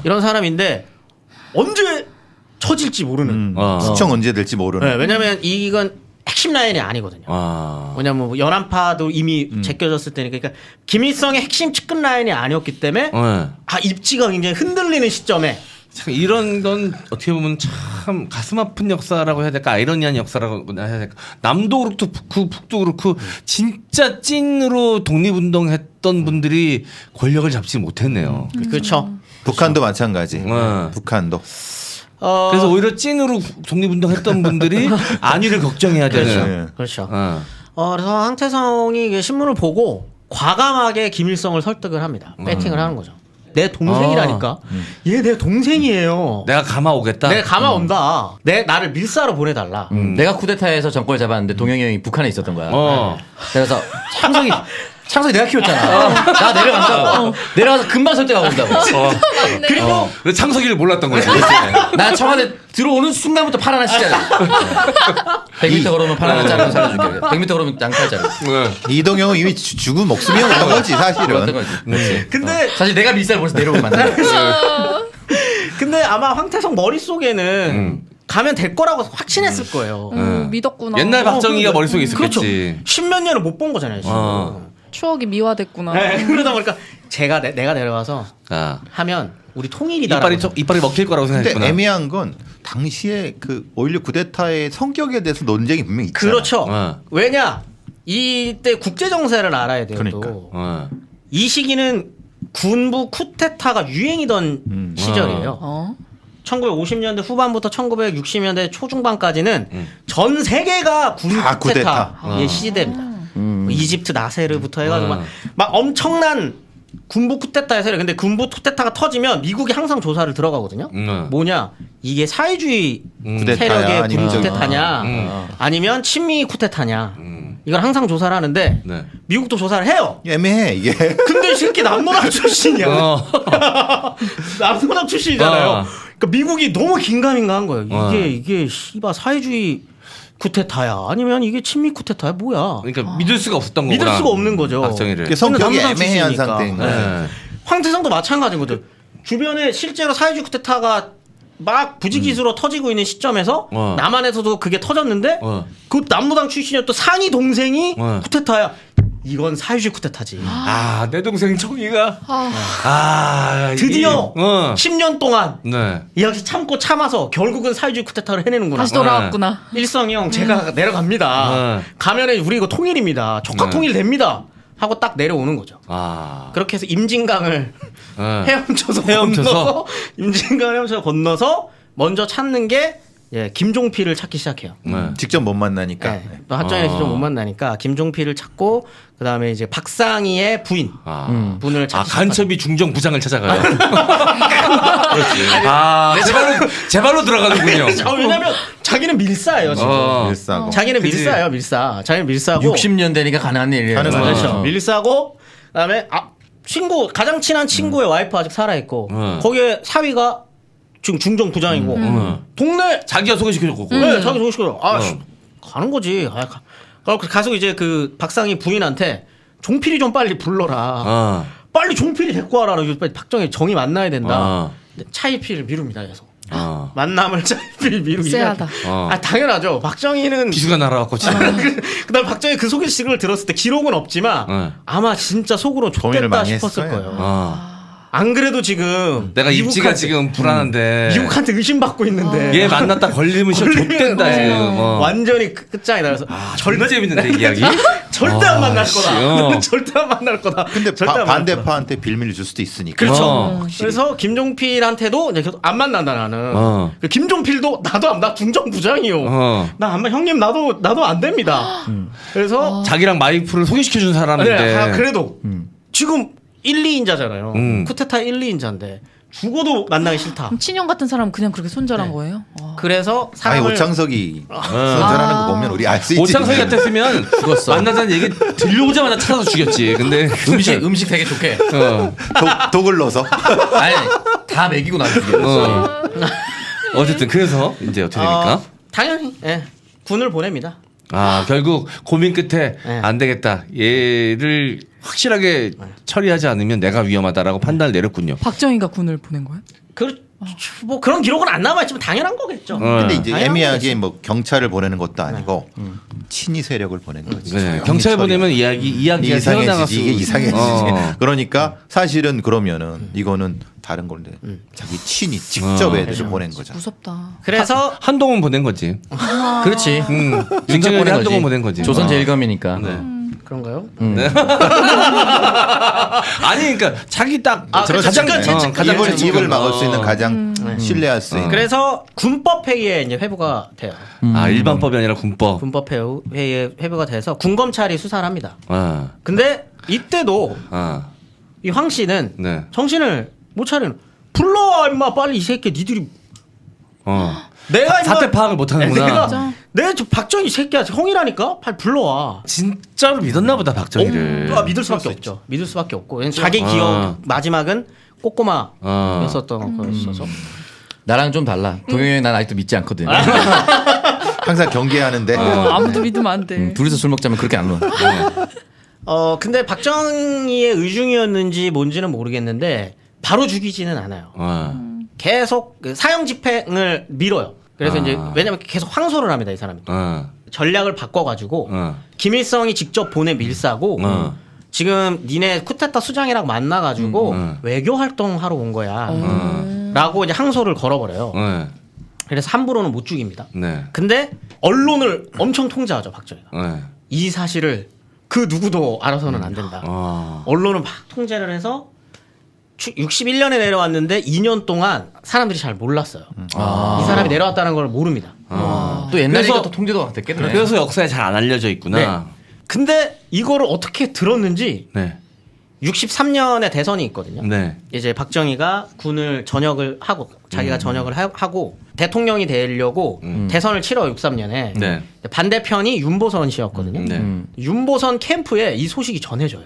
B: 이런 사람인데 언제 처질지 모르는.
E: 수청 언제 될지 모르는.
B: 네, 왜냐면 이건 핵심 라인이 아니거든요. 왜냐면 뭐 연안파도 이미 제껴졌을 때니까. 그러니까 김일성의 핵심 측근 라인이 아니었기 때문에 입지가 굉장히 흔들리는 시점에
A: 참 이런 건 어떻게 보면 참 가슴 아픈 역사라고 해야 될까, 아이러니한 역사라고 해야 될까. 남도 그렇고 북도 그렇고 진짜 찐으로 독립운동했던 분들이 권력을 잡지 못했네요.
B: 그렇죠.
E: 북한도 마찬가지. 북한도.
A: 그래서 오히려 찐으로 독립운동했던 분들이 안위를 걱정해야 되는.
B: 그렇죠. 그래서 황태성이 신문을 보고 과감하게 김일성을 설득을 합니다. 배팅을 하는 거죠. 내 동생이라니까. 얘 내 동생이에요.
A: 내가 감아오겠다.
B: 내가 감아온다. 나를 밀사로 보내달라.
C: 내가 쿠데타에서 정권을 잡았는데 동영이 형이 북한에 있었던 거야. 그래서 창석이 내가 키웠잖아. 나 내려간다고. 내려가서 금방 설득하고 온다고.
A: 그리고 창석이를 몰랐던 거지.
C: 나 청와대 들어오는 순간부터 팔 하나 씻잖아. 100m 걸으면 팔 하나 자르고 살려줄게. 100m 걸으면 양팔 자르고.
E: 이동형은 이미 죽은 목숨이었던 거지 사실은.
B: 근데
C: 사실 내가 밀사를 벌써 내려오고 만든 거야.
B: 근데 아마 황태성 머릿속에는 가면 될 거라고 확신했을 거예요.
F: 믿었구나.
A: 옛날 박정희가 머릿속에 있었겠지.
B: 그렇죠. 십몇 년을 못 본 거잖아요. 지금.
F: 추억이 미화됐구나.
B: 네, 그러다 보니까 내가 내려가서 하면 우리 통일이다.
A: 이빨이 먹힐 거라고 생각했구나.
E: 근데 애매한 건 당시에 그 오히려 쿠데타의 성격에 대해서 논쟁이 분명히 있잖아.
B: 그렇죠. 왜냐 이때 국제 정세를 알아야 돼요.
E: 그러니까.
B: 또. 이 시기는 군부 쿠데타가 유행이던 시절이에요. 1950년대 후반부터 1960년대 초중반까지는 전 세계가 군 쿠데타의 시대입니다. 이집트 나세르부터 해가지고 막 엄청난 군부 쿠데타의 세력. 근데 군부 쿠데타가 터지면 미국이 항상 조사를 들어가거든요. 뭐냐 이게 사회주의 세력의 군 쿠데타냐 아니면 친미 쿠데타냐. 이걸 항상 조사를 하는데 미국도 조사를 해요.
E: 애매해 이게.
B: 근데 실기 남노당 출신이야. 남노당 출신이잖아요. 그러니까 미국이 너무 긴가민가한 거예요. 이게 씨바 사회주의 쿠데타야 아니면 이게 친미 쿠데타야 뭐야.
A: 그러니까 믿을 수가 없었던 거구나.
B: 믿을 수가 없는 거죠.
A: 박정희를.
E: 성격이 애매한 상태인 거예요.
B: 황태성도 마찬가지인 거죠. 주변에 실제로 사회주의 쿠데타가 막 부지기수로 터지고 있는 시점에서 남한에서도 그게 터졌는데 그 남노당 출신이었던 상위 동생이 쿠데타야. 이건 사회주의 쿠데타지.
A: 내 동생 청이가
B: 드디어 10년 동안 이 역시 참아서 결국은 사회주의 쿠데타를 해내는구나.
F: 다시 돌아왔구나.
B: 일성이 형 제가 내려갑니다. 가면은 우리 이거 통일입니다. 조카 통일 됩니다. 하고 딱 내려오는 거죠. 그렇게 해서 임진강을 헤엄쳐서 건너서 먼저 찾는 게 김종필을 찾기 시작해요.
E: 직접 못 만나니까.
B: 합정에 직접 못 만나니까 김종필을 찾고 그다음에 이제 박상희의 부인 분을 찾기
A: 간첩이 중정 부장을 찾아가요. 그렇지. 제발로 들어가는군요.
B: 왜냐면 자기는 밀사예요 지금.
E: 밀사고.
B: 자기는 밀사예요 밀사. 자기는 밀사고.
C: 60년 되니까 가능한 일이에요.
B: 그렇죠. 밀사고 그다음에 친구 가장 친한 친구의 와이프 아직 살아 있고 거기에 사위가 지금 중정 부장이고 동네
A: 자기가 소개시켜줬고.
B: 네, 자기 소개시켜. 가는 거지. 가서 이제 그 박상희 부인한테 종필이 좀 빨리 불러라. 빨리 종필이 데리고 와라. 빨리 박정희 정이 만나야 된다. 차이필을 미룹니다. 계속. 만남을 차이필이 미루기
F: 쎄하다.
B: 당연하죠. 박정희는
A: 기수가 날아왔고.
B: 그다음 박정희 그 소개식을 들었을 때 기록은 없지만 아마 진짜 속으로 좋겠다 싶었을 거예요. 안 그래도 지금
A: 내가 입지가 지금 불안한데
B: 미국한테 의심받고 있는데
A: 얘 만났다 걸리면 좆된다 지금.
B: 완전히 끝장이다. 그래서
A: 절대 재밌는데 이 이야기.
B: 절대 안 만날 거다. 절대 안 만날 거다.
E: 근데 반대파한테 빌미를 줄 수도 있으니까.
B: 그렇죠. 그래서 김종필한테도 이제 계속 안 만난다 나는. 김종필도 나 중정 부장이요. 나 안 형님 나도 안 됩니다. 그래서
A: 자기랑 마이프를 소개시켜준 사람인데.
B: 그래도 지금 1, 2인자잖아요. 쿠데타 1, 2인자인데 죽어도 만나기 싫다.
F: 그럼 친형 같은 사람은 그냥 그렇게 손절한 거예요?
B: 그래서
E: 아니
B: 사람을
E: 오창석이 선전하는 거 보면 우리 알 수 있지.
A: 오창석이 같았으면
C: 죽었어.
A: 만나자는 얘기 들려오자마자 찾아서 죽였지. 근데
C: 음식 되게 좋게.
E: 독을 넣어서.
C: 아니 다 먹이고 나서 죽였어.
A: 어쨌든 그래서 이제 어떻게 됩니까?
B: 당연히 군을 보냅니다.
A: 아 결국 고민 끝에 안 되겠다. 얘를 확실하게 처리하지 않으면 내가 위험하다라고 판단을 내렸군요.
F: 박정희가 군을 보낸 거예요?
B: 뭐 그런 기록은 안 남아있지만 당연한 거겠죠.
E: 근데 이제
B: 당연한
E: 애매하게
B: 거겠죠.
E: 뭐 경찰을 보내는 것도 아니고 친위 세력을 보낸 거지.
A: 네, 경찰 보내면 이야기가 새어나갈 수
E: 이상해지지 이게 이상해지지.
A: 어.
E: 그러니까 사실은 그러면은 이거는 다른 건데 자기 친이 직접 애들을 보낸 거잖아.
F: 무섭다.
B: 그래서
A: 한동훈 보낸 거지.
C: 그렇지.
A: 윤석열이 한동훈 보낸 거지.
C: 조선 제일검이니까.
A: 네.
B: 그런가요?
A: 아니 그러니까 자기 딱
B: 가장
E: 입을 막을 수 있는 가장 신뢰할 수 있는.
B: 그래서 군법 회의에 이제 회부가 돼요.
A: 아 일반법이 아니라 군법.
B: 군법 회의에 회부가 돼서 군검찰이 수사를 합니다.
A: 아,
B: 근데 이때도 이 황 씨는
A: 네.
B: 정신을 못 차리는. 불러와 임마 빨리 이 새끼 니들이 내가
A: 사태 파악을 못하는구나.
B: 내가 저 박정희 새끼야 형이라니까 빨리 불러와.
A: 진짜로 믿었나 보다 박정희를.
B: 믿을 수밖에 없죠. 믿을 수밖에 없고 자기 기억 마지막은 꼬꼬마였었던 거였어서.
C: 나랑 좀 달라. 동영이 난 아직도 믿지 않거든.
E: 항상 경계하는데
F: 아무도 믿으면 안 돼.
C: 둘이서 술 먹자면 그렇게 안 넣어.
B: 근데 박정희의 의중이었는지 뭔지는 모르겠는데 바로 죽이지는 않아요. 계속 그 사형 집행을 미뤄요. 그래서 이제 왜냐면 계속 항소를 합니다 이 사람이. 전략을 바꿔가지고 김일성이 직접 보낸 밀사고 지금 니네 쿠데타 수장이랑 만나가지고 외교 활동하러 온 거야. 라고 이제 항소를 걸어버려요. 그래서 함부로는 못 죽입니다.
A: 네.
B: 근데 언론을 엄청 통제하죠 박정희가.
A: 네.
B: 이 사실을 그 누구도 알아서는 안 된다. 언론은 막 통제를 해서 61년에 내려왔는데 2년 동안 사람들이 잘 몰랐어요. 이 사람이 내려왔다는 걸 모릅니다.
C: 또 옛날이니까 또 통제도 됐겠네.
A: 그래서 역사에 잘 안 알려져 있구나.
B: 네. 근데 이거를 어떻게 들었는지
A: 네.
B: 63년에 대선이 있거든요.
A: 네.
B: 이제 박정희가 군을 전역을 하고 자기가 전역을 하고 대통령이 되려고 대선을 치러 63년에
A: 네.
B: 반대편이 윤보선 씨였거든요.
A: 네.
B: 윤보선 캠프에 이 소식이 전해져요.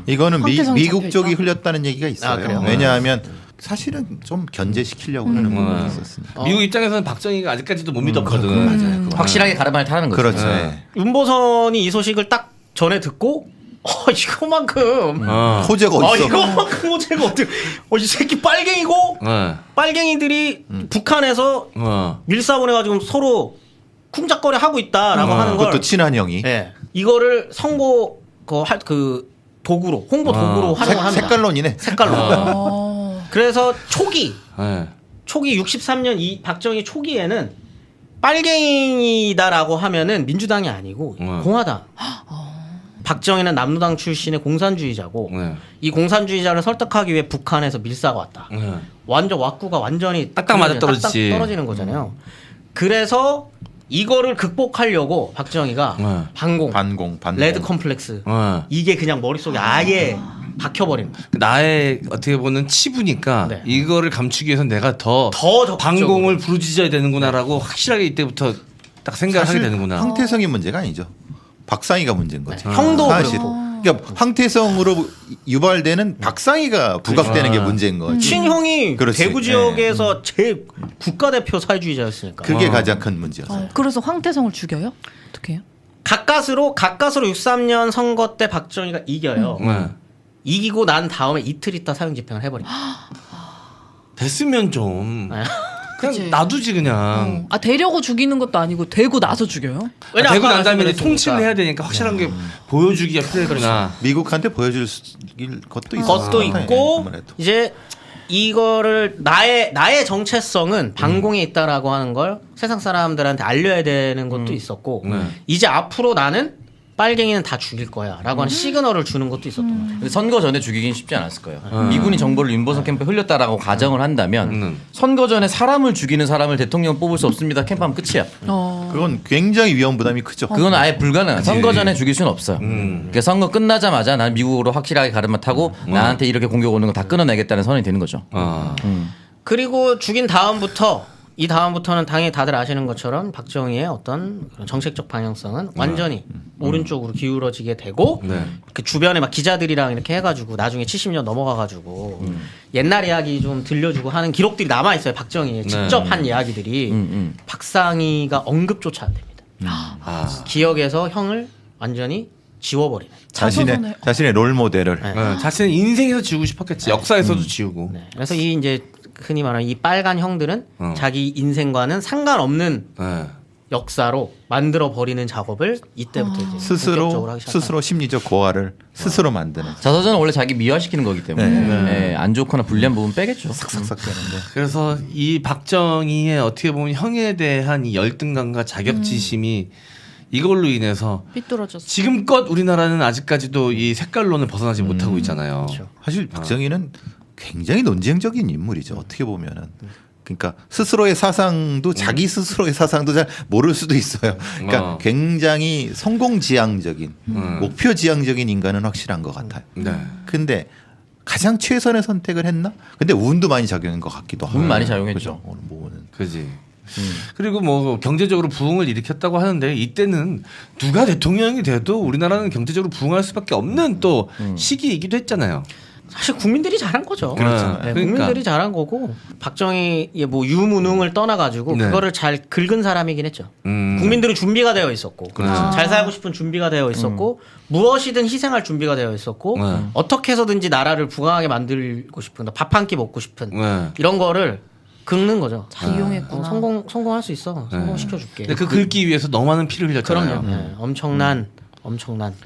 E: 이거는
F: 황태성
E: 미국
F: 잡혀있다.
E: 쪽이 흘렸다는 얘기가 있어요.
B: 아, 그래요?
E: 왜냐하면 사실은 좀 견제시키려고 하는 부분이 있었습니다.
A: 미국 입장에서는 박정희가 아직까지도 못 믿었거든.
E: 맞아요.
C: 확실하게 가르마를 타는 거죠.
E: 그렇죠.
A: 네.
B: 윤보선이 이 소식을 딱 전에 듣고 이거만큼
E: 호재가 어딨어?
B: 이거만큼 호재가 어떻게 이 새끼 빨갱이고 빨갱이들이 북한에서 밀사 보내가지고 서로 쿵짝거리 하고 있다라고 하는 걸
E: 그것도 친한 형이.
B: 네. 이거를 선거 그 도구로 홍보 도구로 활용을 합니다.
E: 색깔론이네.
B: 색깔론. 그래서 초기
A: 네.
B: 63년 이 박정희 초기에는 빨갱이다라고 하면은 민주당이 아니고 공화당. 박정희는 남로당 출신의 공산주의자고 이 공산주의자를 설득하기 위해 북한에서 밀사가 왔다. 완전 왁구가 완전히
A: 딱딱 맞아떨어지지.
B: 떨어지는 거잖아요. 그래서 이거를 극복하려고 박정희가 반공, 레드 컴플렉스 이게 그냥 머릿속에 아예 박혀버리는 거예요.
A: 나의 어떻게 보는 치부니까
B: 네.
A: 이거를 감추기 위해서 내가 더 반공을 부르짖어야 되는구나라고 확실하게 이때부터 딱 생각을 하게 되는구나.
E: 황태성이 문제가 아니죠. 박상희가 문제인 거지.
B: 형도
E: 사실. 그러니까 황태성으로 유발되는 박상희가 부각되는 게 문제인 거지.
B: 친형이
E: 그렇지.
B: 대구 지역에서 제일 국가대표 사회주의자였으니까.
E: 그게 가장 큰 문제였어요.
F: 그래서 황태성을 죽여요? 어떻게 해요?
B: 가까스로 63년 선거 때 박정희가 이겨요. 이기고 난 다음에 이틀 있다 사형 집행을 해버립니다.
A: 됐으면 좀 그냥
F: 그치.
A: 놔두지 그냥.
F: 되려고 죽이는 것도 아니고 되고 나서 죽여요?
B: 왜냐,
A: 되고
B: 아까
A: 난 다음에
B: 말씀드렸으니까.
A: 통치를 해야 되니까 확실한 게 보여주기가 필요했구나.
E: 미국한테 보여줄 것도 있어.
B: 것도 있고 이제 이거를 나의 정체성은 반공에 있다라고 하는 걸 세상 사람들한테 알려야 되는 것도 있었고 이제 앞으로 나는 빨갱이는 다 죽일 거야라고 하는 시그널을 주는 것도 있었던 거죠.
C: 근데 선거 전에 죽이긴 쉽지 않았을 거예요. 미군이 정보를 윤보선 캠프에 흘렸다라고 가정을 한다면 선거 전에 사람을 죽이는 사람을 대통령 뽑을 수 없습니다. 캠프하면 끝이야.
E: 그건 굉장히 위험 부담이 크죠.
C: 그건 아예 불가능한. 선거 전에 죽일 수는 없어요. 그러니까 선거 끝나자마자 난 미국으로 확실하게 가르마 타고 나한테 이렇게 공격 오는 거 다 끊어내겠다는 선언이 되는 거죠.
B: 그리고 죽인 다음부터 이 다음부터는 당연히 다들 아시는 것처럼 박정희의 어떤 그런 정책적 방향성은 완전히 오른쪽으로 기울어지게 되고 그 주변에 막 기자들이랑 이렇게 해가지고 나중에 70년 넘어가가지고 옛날 이야기 좀 들려주고 하는 기록들이 남아 있어요. 박정희 직접 한 이야기들이 박상희가 언급조차 안 됩니다. 기억에서 형을 완전히 지워버리는.
E: 자신의 롤 모델을
A: 자신의 인생에서 지우고 싶었겠지. 역사에서도 지우고.
B: 네. 그래서 이 이제 흔히 말하는 이 빨간 형들은 자기 인생과는 상관없는 역사로 만들어 버리는 작업을 이때부터 이제 본격적으로 하기 시작합니다.
E: 스스로 심리적 고화를 스스로 만드는.
C: 자서전은 원래 자기 미화시키는 거기 때문에 안 좋거나 불리한 부분 빼겠죠.
E: 싹싹 되는데.
A: 그래서 이 박정희의 어떻게 보면 형에 대한 이 열등감과 자격지심이 이걸로 인해서
F: 삐뚤어졌어.
A: 지금껏 우리나라는 아직까지도 이 색깔론을 벗어나지 못하고 있잖아요.
B: 그렇죠.
E: 사실 박정희는 굉장히 논쟁적인 인물이죠. 어떻게 보면은. 그러니까 스스로의 사상도 자기 스스로의 사상도 잘 모를 수도 있어요. 그러니까 굉장히 성공지향적인 목표지향적인 인간은 확실한 것 같아요. 근데 가장 최선의 선택을 했나? 근데 운도 많이 작용한 것 같기도 하고.
C: 운 많이 작용했죠.
A: 그지. 그리고 뭐 경제적으로 부흥을 일으켰다고 하는데 이때는 누가 대통령이 돼도 우리나라는 경제적으로 부흥할 수밖에 없는 또 시기이기도 했잖아요.
B: 사실 국민들이 잘한 거죠.
A: 그렇죠.
B: 네,
A: 그러니까.
B: 국민들이 잘한 거고 박정희의 뭐 유무능을 떠나가지고 그거를 잘 긁은 사람이긴 했죠. 국민들은 준비가 되어 있었고 잘 살고 싶은 준비가 되어 있었고 무엇이든 희생할 준비가 되어 있었고 어떻게 해서든지 나라를 부강하게 만들고 싶은 밥 한 끼 먹고 싶은 이런 거를 긁는 거죠.
F: 잘 이용했구나.
B: 성공할 수 있어. 성공시켜줄게.
A: 근데 그 긁기 위해서 너무 많은 피를 흘렸잖아요.
B: 그럼요. 네, 엄청난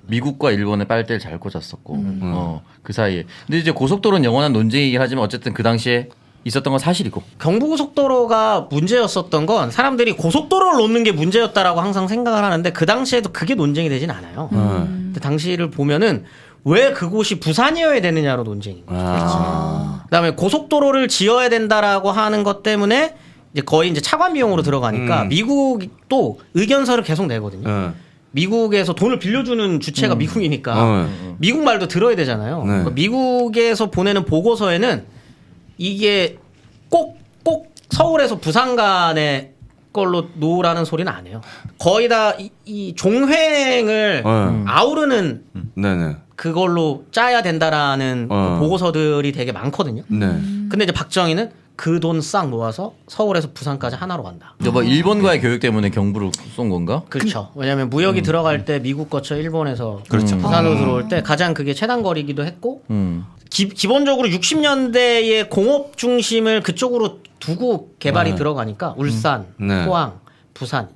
C: 미국과 일본의 빨대를 잘 꽂았었고 그 사이에. 근데 이제 고속도로는 영원한 논쟁이긴 하지만 어쨌든 그 당시에 있었던 건 사실이고.
B: 경부고속도로가 문제였었던 건 사람들이 고속도로를 놓는 게 문제였다라고 항상 생각을 하는데 그 당시에도 그게 논쟁이 되진 않아요. 근데 당시를 보면은 왜 그곳이 부산이어야 되느냐로 논쟁인 거죠. 그다음에 고속도로를 지어야 된다라고 하는 것 때문에 이제 거의 이제 차관 비용으로 들어가니까 미국도 의견서를 계속 내거든요. 미국에서 돈을 빌려주는 주체가 미국이니까 미국 말도 들어야 되잖아요. 그러니까 미국에서 보내는 보고서에는 이게 꼭 서울에서 부산 간의 걸로 놓으라는 소리는 안 해요. 거의 다 이 종횡을 아우르는 그걸로 짜야 된다라는 보고서들이 되게 많거든요. 근데 이제 박정희는 그 돈 싹 모아서 서울에서 부산까지 하나로 간다.
C: 뭐 일본과의 교육 때문에 경부를 쏜 건가?
B: 그렇죠. 왜냐하면 무역이 들어갈 때 미국 거쳐 일본에서 부산으로 들어올 때 가장 그게 최단거리기도 했고 기본적으로 60년대의 공업 중심을 그쪽으로 두고 개발이 들어가니까 울산, 포항, 부산,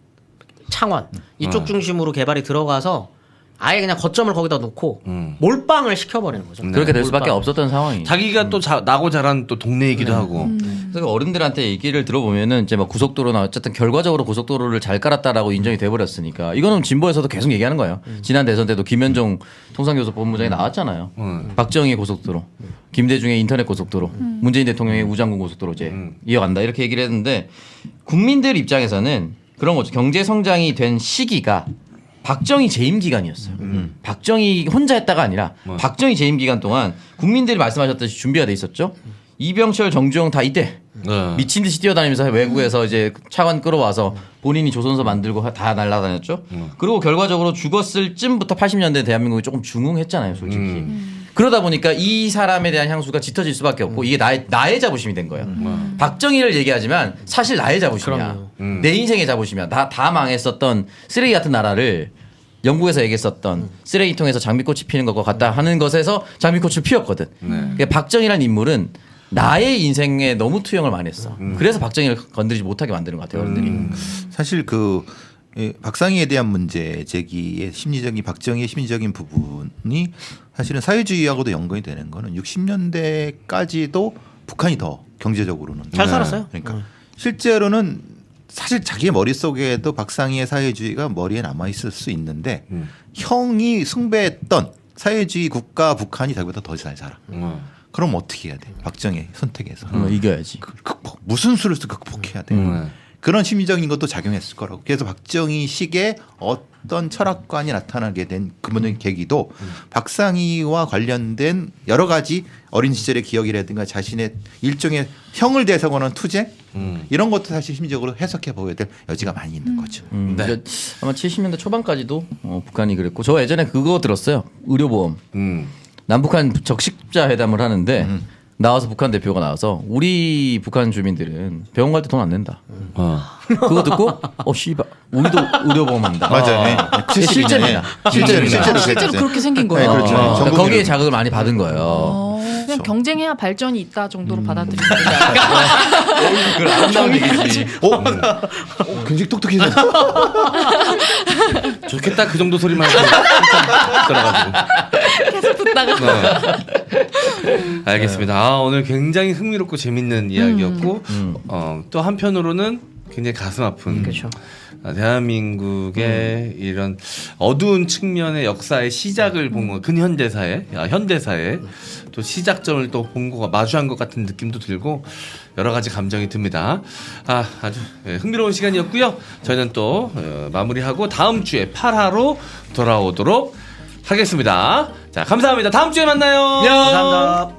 B: 창원 이쪽 중심으로 개발이 들어가서 아예 그냥 거점을 거기다 놓고 몰빵을 시켜버리는 거죠.
C: 그렇게 될 수밖에 없었던 상황이.
A: 자기가 또 나고 자란 또 동네이기도 하고.
C: 그래서 어른들한테 얘기를 들어보면은 이제 막 고속도로나 어쨌든 결과적으로 고속도로를 잘 깔았다라고 인정이 돼버렸으니까 이거는 진보에서도 계속 얘기하는 거예요. 지난 대선 때도 김현종 통상교섭본부장이 나왔잖아요. 박정희 고속도로, 김대중의 인터넷 고속도로, 문재인 대통령의 우장군 고속도로 이제 이어간다 이렇게 얘기를 했는데 국민들 입장에서는 그런 거죠. 경제 성장이 된 시기가 박정희 재임 기간이었어요. 박정희 혼자 했다가 아니라 박정희 재임 기간 동안 국민들이 말씀하셨듯이 준비가 돼 있었죠. 이병철, 정주영 다 이때 미친 듯이 뛰어다니면서 외국에서 이제 차관 끌어와서 본인이 조선소 만들고 다 날아다녔죠. 그리고 결과적으로 죽었을 쯤부터 80년대 대한민국이 조금 중흥했잖아요, 솔직히. 그러다 보니까 이 사람에 대한 향수가 짙어질 수밖에 없고 이게 나의 자부심이 된 거예요. 박정희를 얘기하지만 사실 나의 자부심이야. 내 인생의 자부심이야. 다 망했었던 쓰레기 같은 나라를 영국에서 얘기했었던 쓰레기통에서 장미꽃이 피는 것과 같다 하는 것에서 장미꽃을 피웠거든. 그러니까 박정희라는 인물은 나의 인생에 너무 투영을 많이 했어. 그래서 박정희를 건드리지 못하게 만드는 것 같아요, 어른들이. 사실
E: 박상희에 대한 문제 제기의 심리적인 박정희의 심리적인 부분이 사실은 사회주의하고도 연관이 되는 거는 60년대까지도 북한이 더 경제적으로는
B: 잘 살았어요.
E: 그러니까 실제로는 사실 자기 머릿속에도 박상희의 사회주의가 머리에 남아 있을 수 있는데 형이 숭배했던 사회주의 국가 북한이 자기보다 더 잘 살아. 그럼 어떻게 해야 돼? 박정희 선택에서
C: 이겨야지.
E: 극복. 무슨 수를 써 극복해야 돼. 그런 심리적인 것도 작용했을 거라고. 그래서 박정희식의 어떤 철학관이 나타나게 된 근본적인 계기도 박상희와 관련된 여러 가지 어린 시절의 기억이라든가 자신의 일종의 형을 대성하는 투쟁 이런 것도 사실 심리적으로 해석해 보여야 될 여지가 많이 있는 거죠.
C: 네. 아마 70년대 초반까지도 북한이 그랬고 저 예전에 그거 들었어요. 의료보험. 남북한 적십자 회담을 하는데 나와서 북한 대표가 나와서 우리 북한 주민들은 병원 갈 때 돈 안 낸다. 그거 듣고 씨발 우리도 의료보험한다.
E: 맞아요.
C: 실제입니다.
F: 실제로 그렇게 생긴 거예요.
E: 네, 그렇죠.
C: 그러니까 거기에 자극을 많이 받은 거예요.
F: 그냥 경쟁해야 발전이 있다 정도로 받아들이는 거죠.
C: 그걸 아름다운 얘기지.
E: 굉장히 똑똑해져.
A: 좋겠다 그 정도 소리만 해도 들어가지고
F: 계속 듣다가.
A: 알겠습니다. 아, 오늘 굉장히 흥미롭고 재밌는 이야기였고 또 한편으로는 굉장히 가슴 아픈
B: 그렇죠.
A: 대한민국의 이런 어두운 측면의 역사의 시작을 본 거, 근현대사의 현대사의 또 시작점을 또 본 거가 마주한 것 같은 느낌도 들고 여러 가지 감정이 듭니다. 아주 흥미로운 시간이었고요. 저희는 또 마무리하고 다음 주에 8화로 돌아오도록 하겠습니다. 자, 감사합니다. 다음 주에 만나요.
B: 감사합니다.